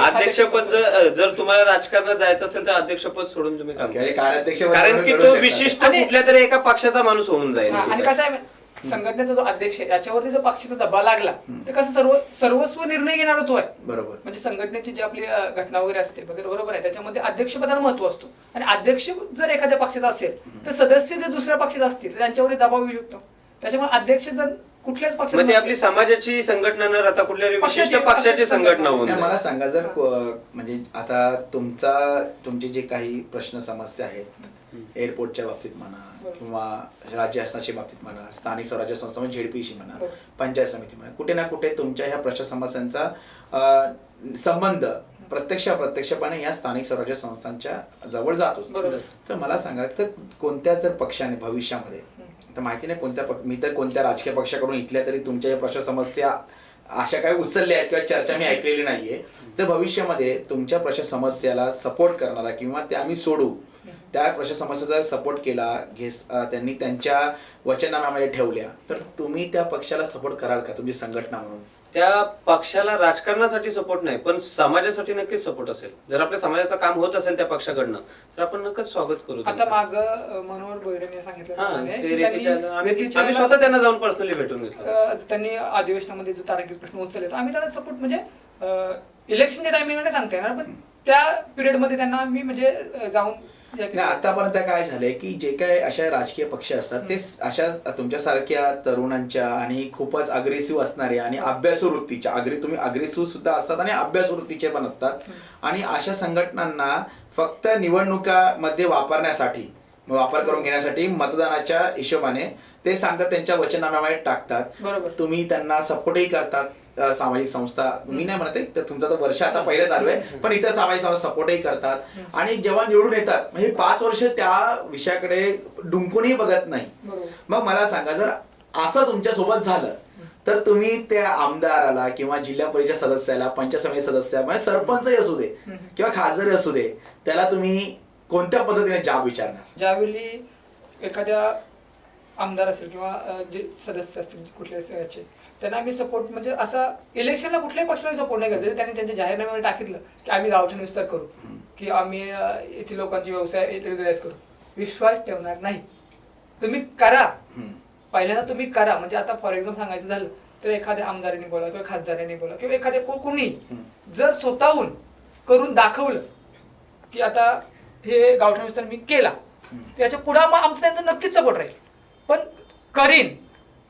अध्यक्षपद जर तुम्हाला राजकारणात जायचं असेल तर अध्यक्षपद सोडून तुम्ही कार्याध्यक्ष, कारण की तो विशिष्ट कुठल्या तरी एका पक्षाचा माणूस होऊन जाईल. आणि कसं आहे, संघटनेचा जो अध्यक्ष आहे याच्यावरती जर पक्षाचा दबाव लागला तर कसं सर्वस्व निर्णय घेणार तो आहे. बरोबर. म्हणजे संघटनेची जी आपली घटना वगैरे असते वगैरे, बरोबर आहे, त्याच्यामध्ये अध्यक्षपदाला महत्व असतो. आणि अध्यक्ष जर एखाद्या पक्षाचा असेल तर सदस्य जर दुसऱ्या पक्षाचा असतील तर त्यांच्यावरती दबाव येऊ शकतो. त्याच्यामुळे अध्यक्ष जर कुठल्याच पक्षात, आपली समाजाची संघटना न राहता कुठल्या विशिष्ट पक्षाची संघटना होऊन. मला सांगा, जर म्हणजे आता तुमचे जे काही प्रश्न समस्या आहेत एअरपोर्टच्या बाबतीत म्हणा किंवा राज्य शासनाच्या बाबतीत म्हणा, स्थानिक स्वराज्य संस्था म्हणजे झेडपीशी म्हणा, पंचायत समिती म्हणा, कुठे ना कुठे तुमच्या ह्या प्रश्न समस्यांचा संबंध प्रत्यक्षपणे या स्थानिक स्वराज्य संस्थांच्या जवळ जातोच. तर मला सांगा, तर कोणत्या जर पक्षाने भविष्यामध्ये, तर माहिती नाही कोणत्या मी तर कोणत्या राजकीय पक्षाकडून इथल्या तरी तुमच्या या प्रश्न समस्या अशा काही उचलल्या आहेत किंवा चर्चा मी ऐकलेली नाहीये, तर भविष्यामध्ये तुमच्या प्रश्न समस्याला सपोर्ट करणारा किंवा ते आम्ही सोडू त्या प्रश्न समस्याचा सपोर्ट केला, त्यांनी त्यांच्या वचननाम्यामध्ये ठेवल्या, तर तुम्ही त्या पक्षाला सपोर्ट कराल का तुमची संघटना म्हणून? त्या पक्षाला राजकारणासाठी सपोर्ट नाही पण समाजासाठी नक्कीच सपोर्ट असेल. जर आपल्या समाजाचं काम होत असेल त्या पक्षाकडनं तर आपण नक्कीच स्वागत करू. आता माग मनोहर भोईरेंनी सांगितलं आम्ही स्वतः त्यांना जाऊन पर्सनली भेटून घेतलं. त्यांनी अधिवेशनामध्ये जो तारांकित प्रश्न उचलले आम्ही त्यांना सपोर्ट म्हणजे इलेक्शनच्या टायमिंगमध्ये सांगता येणार, पण त्या पिरियडमध्ये त्यांना आम्ही म्हणजे जाऊन आतापर्यंत काय झालंय की जे काय अशा राजकीय पक्ष असतात ते अशा तुमच्यासारख्या तरुणांच्या आणि खूपच अग्रेसिव्ह असणारे आणि अभ्यासू वृत्तीच्या, तुम्ही अग्रेसिव्ह सुद्धा असतात आणि अभ्यासू वृत्तीचे पण असतात, आणि अशा संघटनांना फक्त निवडणुकामध्ये वापर करून घेण्यासाठी मतदानाच्या हिशोबाने ते सांगतात, त्यांच्या वचननाम्यामध्ये टाकतात. तुम्ही त्यांना सपोर्टही करतात. सामाजिक संस्था मी नाही म्हणते, तुमचं तर वर्ष आता पहिलं चालू आहे, पण इतर सामाजिक संस्था सपोर्टही करतात आणि जेव्हा निवडून येतात म्हणजे 5 वर्ष त्या विषयाकडे डुंकूनही बघत नाही. मग मला सांगा, जर असं तुमच्या सोबत झालं तर तुम्ही त्या आमदाराला किंवा जिल्हा परिषद सदस्याला, पंचायत समिती सदस्य म्हणजे सरपंचही असू दे किंवा खासदारही असू दे, त्याला तुम्ही कोणत्या पद्धतीने जाब विचारणार? ज्यावेळी एखाद्या आमदार असेल किंवा जे सदस्य असतील कुठल्या याचे, त्यांना आम्ही सपोर्ट म्हणजे असा इलेक्शनला कुठल्याही पक्षाला सपोर्ट नाही करत. जरी त्यांनी त्यांच्या जाहीरनाम्यामध्ये टाकितलं की आम्ही गावठण विस्तार करू की आम्ही येथील लोकांचे व्यवसाय रेग्युलाइज करू, विश्वास ठेवणार नाही. तुम्ही करा, पहिल्यांदा तुम्ही करा. म्हणजे आता फॉर एक्झाम्पल सांगायचं झालं तर एखाद्या आमदारांनी बोला किंवा खासदारांनी बोला किंवा एखाद्या कोणी जर स्वतःहून करून दाखवलं की आता हे गावठण विस्तार मी केला, त्याच्या पुढे मग आमचा त्यांचा नक्कीच सपोर्ट राहील. पण करीन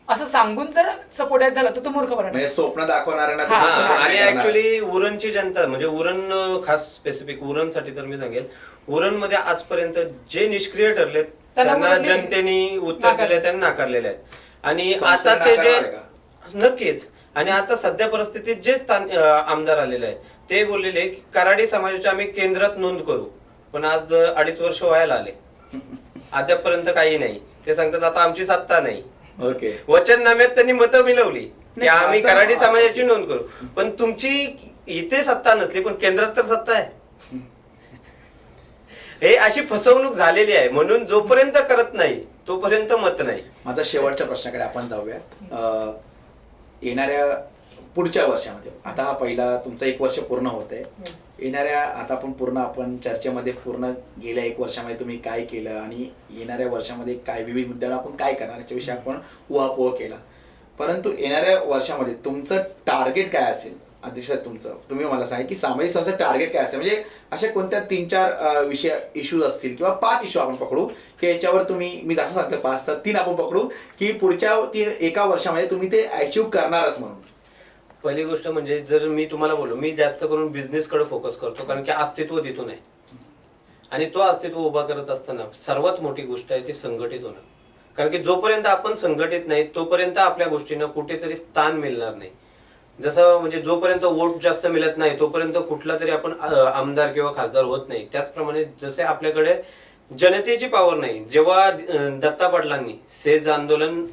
असं सांगून जर सपोर्ट झाला तर तो मूर्खपणा. म्हणजे स्वप्न दाखवणाऱ्यांना हा, तुम्ही हा, support आणि नाही करणार. ऍक्च्युली उरणची जनता म्हणजे उरण खास स्पेसिफिक उरणसाठी तर मी सांगेल उरणमध्ये आजपर्यंत जे निष्क्रिय ठरलेत त्यांना उरणने जनतेने उत्तर नाकारले. दिले त्यांना नाकारलेले आहेत. आणि संशय आताचे जे नाकारणार आहे का? नक्कीच आणि आता सध्या परिस्थितीत जे आमदार आलेले आहेत ते बोललेले की कराडी समाजाची आम्ही केंद्रात नोंद करू, पण आज 2.5 वर्ष व्हायला आले अद्यापपर्यंत काही नाही. ते सांगतात आता आमची सत्ता नाही. ओके. वचननाम्यात त्यांनी मतं मिळवली की नाही, आम्ही असं- कराडी समाजाची नोंद करू, पण तुमची इथे सत्ता नसली पण केंद्रात तर सत्ता आहे. हे अशी फसवणूक झालेली आहे. म्हणून जोपर्यंत करत नाही तोपर्यंत मत नाही. माझा शेवटच्या प्रश्नाकडे आपण जाऊया. येणाऱ्या पुढच्या वर्षामध्ये आता हा पहिला तुमचा 1 वर्ष पूर्ण होत आहे. येणाऱ्या आता आपण चर्चेमध्ये पूर्ण गेल्या 1 वर्षामध्ये तुम्ही काय केलं आणि येणाऱ्या वर्षामध्ये काय विविध मुद्द्यांवर आपण काय करणार याच्याविषयी आपण उहापोह केला. परंतु येणाऱ्या वर्षामध्ये तुमचं टार्गेट काय असेल अध्यक्ष तुमचं, तुम्ही मला सांगा की सामाजिक संस्थेचं टार्गेट काय असेल, म्हणजे अशा कोणत्या 3-4 विषय इश्यूज असतील किंवा 5 इश्यू आपण पकडू की याच्यावर तुम्ही, मी जसं सांगतो 5 तर 3 आपण पकडू की पुढच्या 1 वर्षामध्ये तुम्ही ते अचीव्ह करणारच म्हणून. पहिली गोष्ट म्हणजे जर मी तुम्हाला बोललो मी जास्त करून बिझनेस कडे फोकस करतो कारण की अस्तित्व तिथून आहे आणि तो अस्तित्व उभा करत असताना सर्वात मोठी गोष्ट आहे ती संघटित होणं. कारण की जोपर्यंत आपण संघटित नाही तोपर्यंत आपल्या गोष्टींना कुठेतरी स्थान मिळणार नाही. जसं म्हणजे जोपर्यंत वोट जास्त मिळत नाही तोपर्यंत कुठला तरी आपण आमदार किंवा खासदार होत नाही. त्याचप्रमाणे जसे आपल्याकडे जनतेची पॉवर नाही. जेव्हा दत्ता पाटलांनी सेज आंदोलन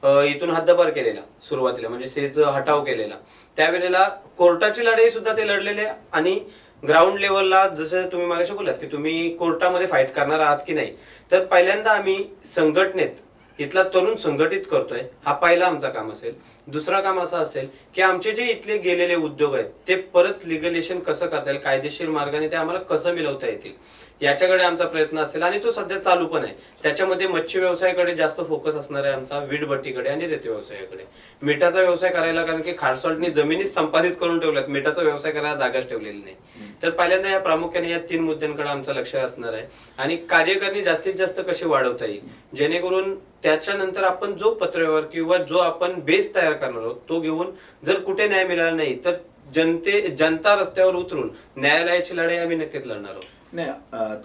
इथून हद्दपार केलेला सुरुवातीला म्हणजे सेज हटाव केलेला त्यावेळेला कोर्टाची लढाई सुद्धा ते लढलेले आणि ग्राउंड लेवलला जसं तुम्ही मागाशी बोललात की तुम्ही कोर्टामध्ये फाईट करणार आहात की नाही, तर पहिल्यांदा आम्ही संघटनेत इथला तरुण संघटित करतोय. हा पहिला आमचा काम असेल. दुसरा काम असं असेल की आमचे जे इथले गेलेले उद्योग आहेत ते परत लिगलेशन कसं करता येईल, कायदेशीर मार्गाने ते आम्हाला कसं मिळवता येतील याच्याकडे आमचा प्रयत्न असेल आणि तो सध्या चालू पण आहे. त्याच्यामध्ये मच्छी व्यवसायाकडे जास्त फोकस असणार आहे आमचा, वीटभट्टीकडे आणि रेती व्यवसायाकडे. मिठाचा व्यवसाय करायला कारण की खारसॉल्टनी जमिनीच संपादित करून ठेवल्यात, मिठाचा व्यवसाय करायला जागाच ठेवलेली नाही. तर पहिल्यांदा या प्रामुख्याने या 3 मुद्द्यांकडे आमचं लक्ष असणार आहे आणि कार्यकारिणी जास्तीत जास्त कशी वाढवता येईल जेणेकरून त्याच्यानंतर आपण जो पत्रव्यवहार किंवा जो आपण बेस तयार करणार आहोत तो घेऊन जर कुठे न्याय मिळाला नाही तर जनता रस्त्यावर उतरून न्यायालयाची लढाई आम्ही नक्कीच लढणार आहोत. नाही,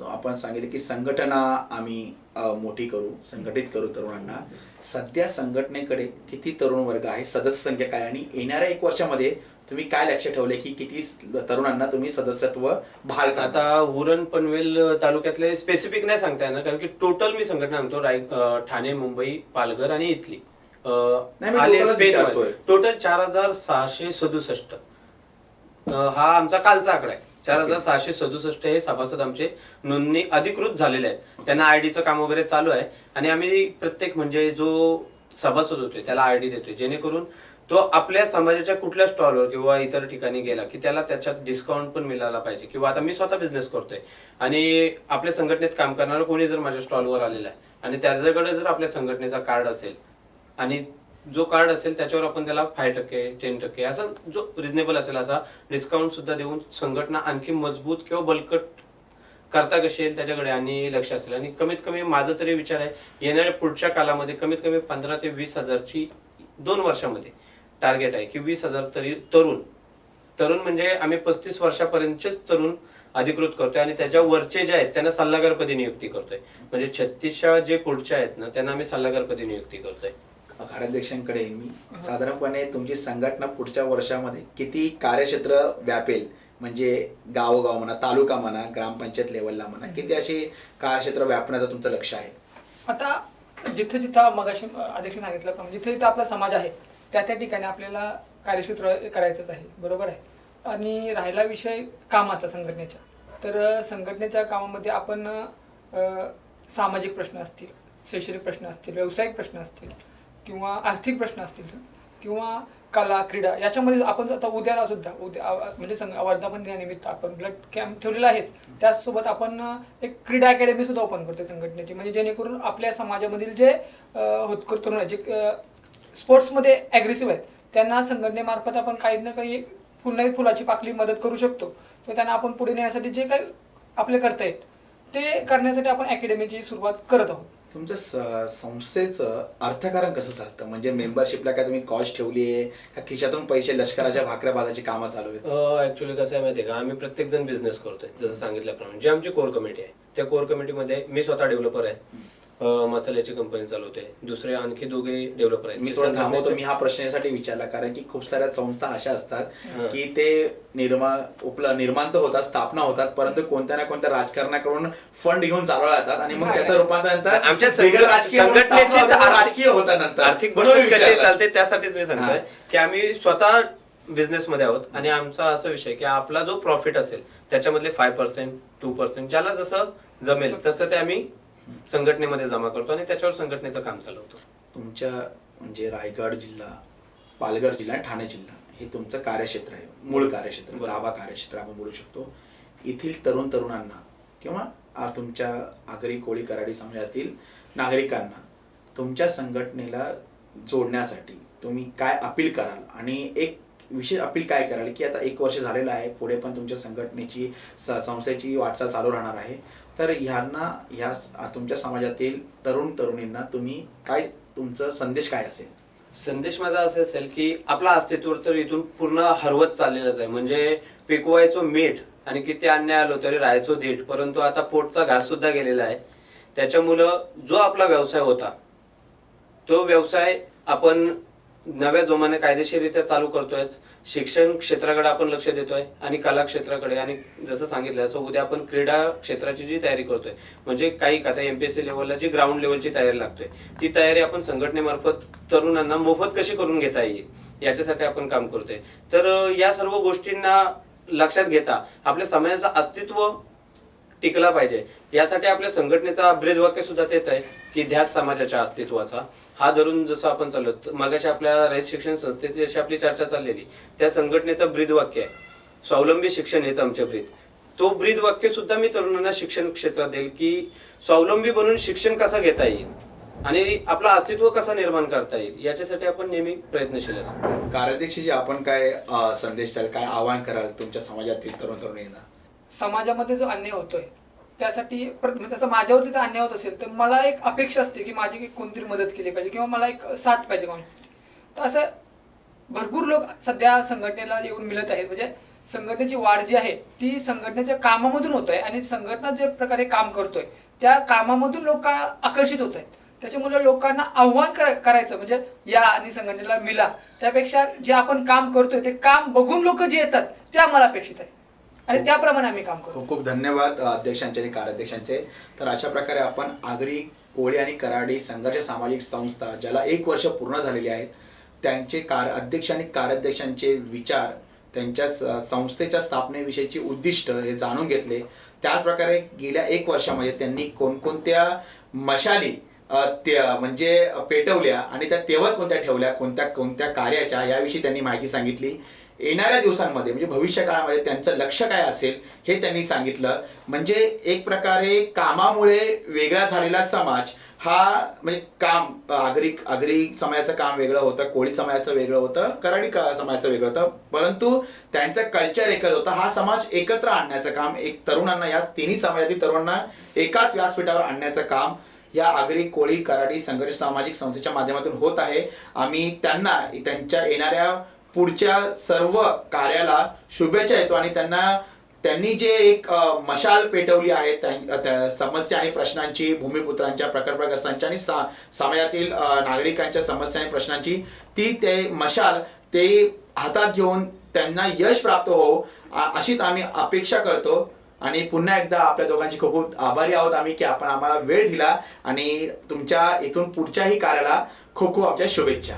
आपण सांगितलं की संघटना आम्ही मोठी करू, संघटित करू तरुणांना. सध्या संघटनेकडे किती तरुण वर्ग आहे, सदस्य संख्या काय आणि येणाऱ्या 1 वर्षामध्ये तुम्ही काय लक्ष ठेवले की किती तरुणांना तुम्ही सदस्यत्व बहाल करता? आता उरण पनवेल तालुक्यातले स्पेसिफिक नाही सांगता येणार कारण की टोटल मी संघटना म्हणतो ठाणे, मुंबई, पालघर आणि इथली टोटल 4667. हा आमचा कालचा आकडा आहे. 4667 हे सभासद आमचे नोंदणी अधिकृत झालेले आहेत. त्यांना आयडीचं काम वगैरे चालू आहे आणि आम्ही प्रत्येक म्हणजे जो सभासद होतोय त्याला आयडी देतोय जेणेकरून तो आपल्या समाजाच्या कुठल्या स्टॉलवर किंवा इतर ठिकाणी गेला की त्याला त्याच्यात डिस्काउंट पण मिळाला पाहिजे. किंवा आता मी स्वतः बिझनेस करतोय आणि आपल्या संघटनेत काम करणारा कोणी जर माझ्या स्टॉलवर आलेला आहे आणि त्याच्याकडे जर आपल्या संघटनेचा कार्ड असेल आणि जो कार्ड असेल त्याच्यावर आपण त्याला 5%, 10% असा जो रिजनेबल असेल असा डिस्काउंट सुद्धा देऊन संघटना आणखी मजबूत किंवा बळकट करता कशी येईल त्याच्याकडे आणि लक्ष असेल. आणि कमीत कमी माझा तरी विचार आहे येणाऱ्या पुढच्या कालामध्ये कमीत कमी 15,000 ते 20,000ची 2 वर्षामध्ये टार्गेट आहे की 20,000 तरी तरुण म्हणजे आम्ही 35 वर्षापर्यंतचेच तरुण अधिकृत करतोय आणि त्याच्या वरचे जे आहेत त्यांना सल्लागारपदी नियुक्ती करतोय. म्हणजे 36 जे पुढच्या आहेत ना त्यांना आम्ही सल्लागारपदी नियुक्ती करतोय. कार्याध्यक्षांकडे येईन मी. साधारणपणे तुमची संघटना पुढच्या वर्षामध्ये किती कार्यक्षेत्र व्यापेल, म्हणजे गावोगाव म्हणा, तालुका म्हणा, ग्रामपंचायत लेवलला म्हणा, किती अशी कार्यक्षेत्र व्यापण्याचं तुमचं लक्ष आहे? आता जिथं मगाशी अध्यक्ष सांगितलं जिथे आपला समाज आहे त्या ठिकाणी आपल्याला कार्यक्षेत्र करायचंच आहे, बरोबर आहे. आणि राहिला विषय कामाचा संघटनेच्या, तर संघटनेच्या कामामध्ये आपण सामाजिक प्रश्न असतील, शैक्षणिक प्रश्न असतील, व्यावसायिक प्रश्न असतील किंवा आर्थिक प्रश्न असतील किंवा कला क्रीडा याच्यामध्ये आपण आता उद्या म्हणजे वर्धापन दिनानिमित्त आपण ब्लड कॅम्प ठेवलेला आहेच. त्याचसोबत आपण एक क्रीडा अकॅडमी सुद्धा ओपन करतोय संघटनेची, म्हणजे जेणेकरून आपल्या समाजामधील जे होतकरू तरुण आहेत जे स्पोर्ट्समध्ये ॲग्रेसिव्ह आहेत त्यांना संघटनेमार्फत आपण काही ना काही फुलाची पाकळी मदत करू शकतो. तर त्यांना आपण पुढे नेण्यासाठी जे काही आपले करता येईल ते करण्यासाठी आपण अकॅडमीची सुरुवात करत आहोत. तुमचं संस्थेचं अर्थकारण कसं चालतं? म्हणजे मेंबरशिपला काय तुम्ही कॉस्ट ठेवली आहे का खिशातून पैसे लष्कराच्या भाकऱ्या बाजाची कामं चालू आहेत? ऍक्च्युली कसं आहे माहिती आहे का, आम्ही प्रत्येक जण बिझनेस करतोय. जसं सांगितल्याप्रमाणे जी आमची कोर कमिटी आहे, त्या कोर कमिटीमध्ये मी स्वतः डेव्हलपर आहे, मसाल्याची कंपनी चालवते. दुसरे आणखी दोघे डेव्हलपर आहेत. मी थोडं थांबवतो. मी हा प्रश्न यासाठी विचारला कारण की खूप साऱ्या संस्था अशा असतात की ते निर्माण तर होतात, स्थापना होतात, परंतु कोणत्या ना कोणत्या राजकारणाकडून फंड घेऊन चालवला जातात आणि मग त्याचं रूपांतर नंतर आमच्या राजकीय होतात नंतर. आर्थिक गोष्टी कशी चालते त्यासाठीच मी सांगतोय की आम्ही स्वतः बिझनेस मध्ये आहोत आणि आमचा असा विषय की आपला जो प्रॉफिट असेल त्याच्यामधले 5%, 2% ज्याला जसं जमेल तसं ते आम्ही संघटनेमध्ये जमा करतो आणि त्याच्यावर संघटनेचं काम चालवतो. तुमच्या म्हणजे रायगड जिल्हा, पालघर जिल्हा, ठाणे जिल्हा हे तुमचं कार्यक्षेत्र आहे, मूळ कार्यक्षेत्र, गाभा कार्यक्षेत्र आपण बोलू शकतो. येथील तरुणांना किंवा तुमच्या आगरी कोळी कराडी समाजातील नागरिकांना तुमच्या संघटनेला जोडण्यासाठी तुम्ही काय अपील कराल आणि एक विशेष अपील काय कराल की आता 1 वर्ष झालेलं आहे, पुढे पण तुमच्या संघटनेची संस्थेची वाटचाल चालू राहणार आहे, तर ह्या तुमच्या समाजातील तरुणींना तुम्ही काय, तुमचा संदेश काय असेल? संदेश माझा असा असेल की आपला अस्तित्व तर इथून पूर्ण हरवत चाललेलंच आहे. म्हणजे पिकवायचो मीठ आणि किती अन्याय आलो तरी राहायचो धीट, परंतु आता पोटचा घास सुद्धा गेलेला आहे. त्याच्यामुळं जो आपला व्यवसाय होता तो व्यवसाय आपण नव्या जोमाने कायदेशीररित्या चालू करतोय. शिक्षण क्षेत्राकडे आपण लक्ष देतोय आणि कला क्षेत्राकडे, आणि जसं सांगितलं असं उद्या आपण क्रीडा क्षेत्राची जी तयारी करतोय, म्हणजे काही आता MPSC लेवलला जी ग्राउंड लेवलची तयारी लागतोय ती तयारी आपण संघटनेमार्फत तरुणांना मोफत कशी करून घेता येईल याच्यासाठी आपण काम करतोय. तर या सर्व गोष्टींना लक्षात घेता आपल्या समाजाचं अस्तित्व टिकला पाहिजे, यासाठी आपल्या संघटनेचा ब्रीदवाक्य सुद्धा तेच आहे की ध्यास समाजाच्या अस्तित्वाचा. हा धरून जसं आपण चाललो मगाशी आपल्या रयत शिक्षण संस्थेची अशी आपली चर्चा चाललेली, त्या संघटनेचं ब्रीदवाक्य आहे स्वावलंबी शिक्षण हेच आमचे ब्रीद. तो ब्रीदवाक्य सुद्धा मी तरुणांना शिक्षण क्षेत्रात देईल की स्वावलंबी बनून शिक्षण कसं घेता येईल आणि आपलं अस्तित्व कसं निर्माण करता येईल याच्यासाठी आपण नेहमी प्रयत्नशील असतो. कार्याध्यक्षाची आपण काय संदेश द्याल, काय आवाहन कराल तुमच्या समाजातील तरुणींना? समाजामध्ये जो अन्याय होतोय त्यासाठी तसं माझ्यावरती जर अन्याय होत असेल तर मला एक अपेक्षा असते की माझी कोणतरी मदत केली पाहिजे किंवा मला एक साथ पाहिजे कोणासाठी. तर असं भरपूर लोक सध्या संघटनेला येऊन मिळत आहेत. म्हणजे संघटनेची वाढ जी आहे ती संघटनेच्या कामामधून होत आहे आणि संघटना जे प्रकारे काम करतोय त्या कामामधून लोक आकर्षित होत आहेत. त्याच्यामुळे लोकांना आव्हान करायचं म्हणजे या आणि संघटनेला मिला, त्यापेक्षा जे आपण काम करतोय ते काम बघून लोक जे येतात ते आम्हाला अपेक्षित आहे आणि त्याप्रमाणे आम्ही काम करतो. खूप खूप धन्यवाद अध्यक्षांचे आणि कार्याध्यक्षांचे. तर अशा प्रकारे आपण आगरी कोळी आणि कराडी संघर्ष सामाजिक संस्था ज्याला 1 वर्ष पूर्ण झालेली आहेत त्यांचे अध्यक्ष आणि कार्याध्यक्षांचे विचार, त्यांच्या संस्थेच्या स्थापनेविषयीची उद्दिष्ट हे जाणून घेतले. त्याचप्रकारे गेल्या 1 वर्षामध्ये त्यांनी कोणकोणत्या मशाली म्हणजे पेटवल्या आणि त्या तेवत कोणत्या ठेवल्या, कोणत्या कार्याच्या, याविषयी त्यांनी माहिती सांगितली. येणाऱ्या दिवसांमध्ये म्हणजे भविष्य काळामध्ये त्यांचं लक्ष काय असेल हे त्यांनी सांगितलं. म्हणजे एक प्रकारे कामामुळे वेगळा झालेला समाज हा म्हणजे काम आगरी समाजाचं काम वेगळं होतं, कोळी समाजाचं वेगळं होतं, कराडी समाजाचं वेगळं होतं, परंतु त्यांचं कल्चर एकच होतं. हा समाज एकत्र आणण्याचं काम एक तरुणांना, या तिन्ही समाजातील तरुणांना एकाच व्यासपीठावर आणण्याचं काम या आगरी कोळी कराडी संघर्ष सामाजिक संस्थेच्या माध्यमातून होत आहे. आम्ही त्यांना त्यांच्या येणाऱ्या पुढच्या सर्व कार्याला शुभेच्छा देतो आणि त्यांनी जे एक मशाल पेटवली आहे समस्या आणि प्रश्नांची, भूमिपुत्रांच्या, प्रकल्पग्रस्तांच्या आणि समाजातील नागरिकांच्या समस्या आणि प्रश्नांची, ते मशाल ते हातात घेऊन त्यांना यश प्राप्त हो अशीच आम्ही अपेक्षा करतो. आणि पुन्हा एकदा आपल्या दोघांची खूप खूप आभारी आहोत आम्ही की आपण आम्हाला वेळ दिला आणि तुमच्या इथून पुढच्याही कार्याला खूप खूप आमच्या शुभेच्छा.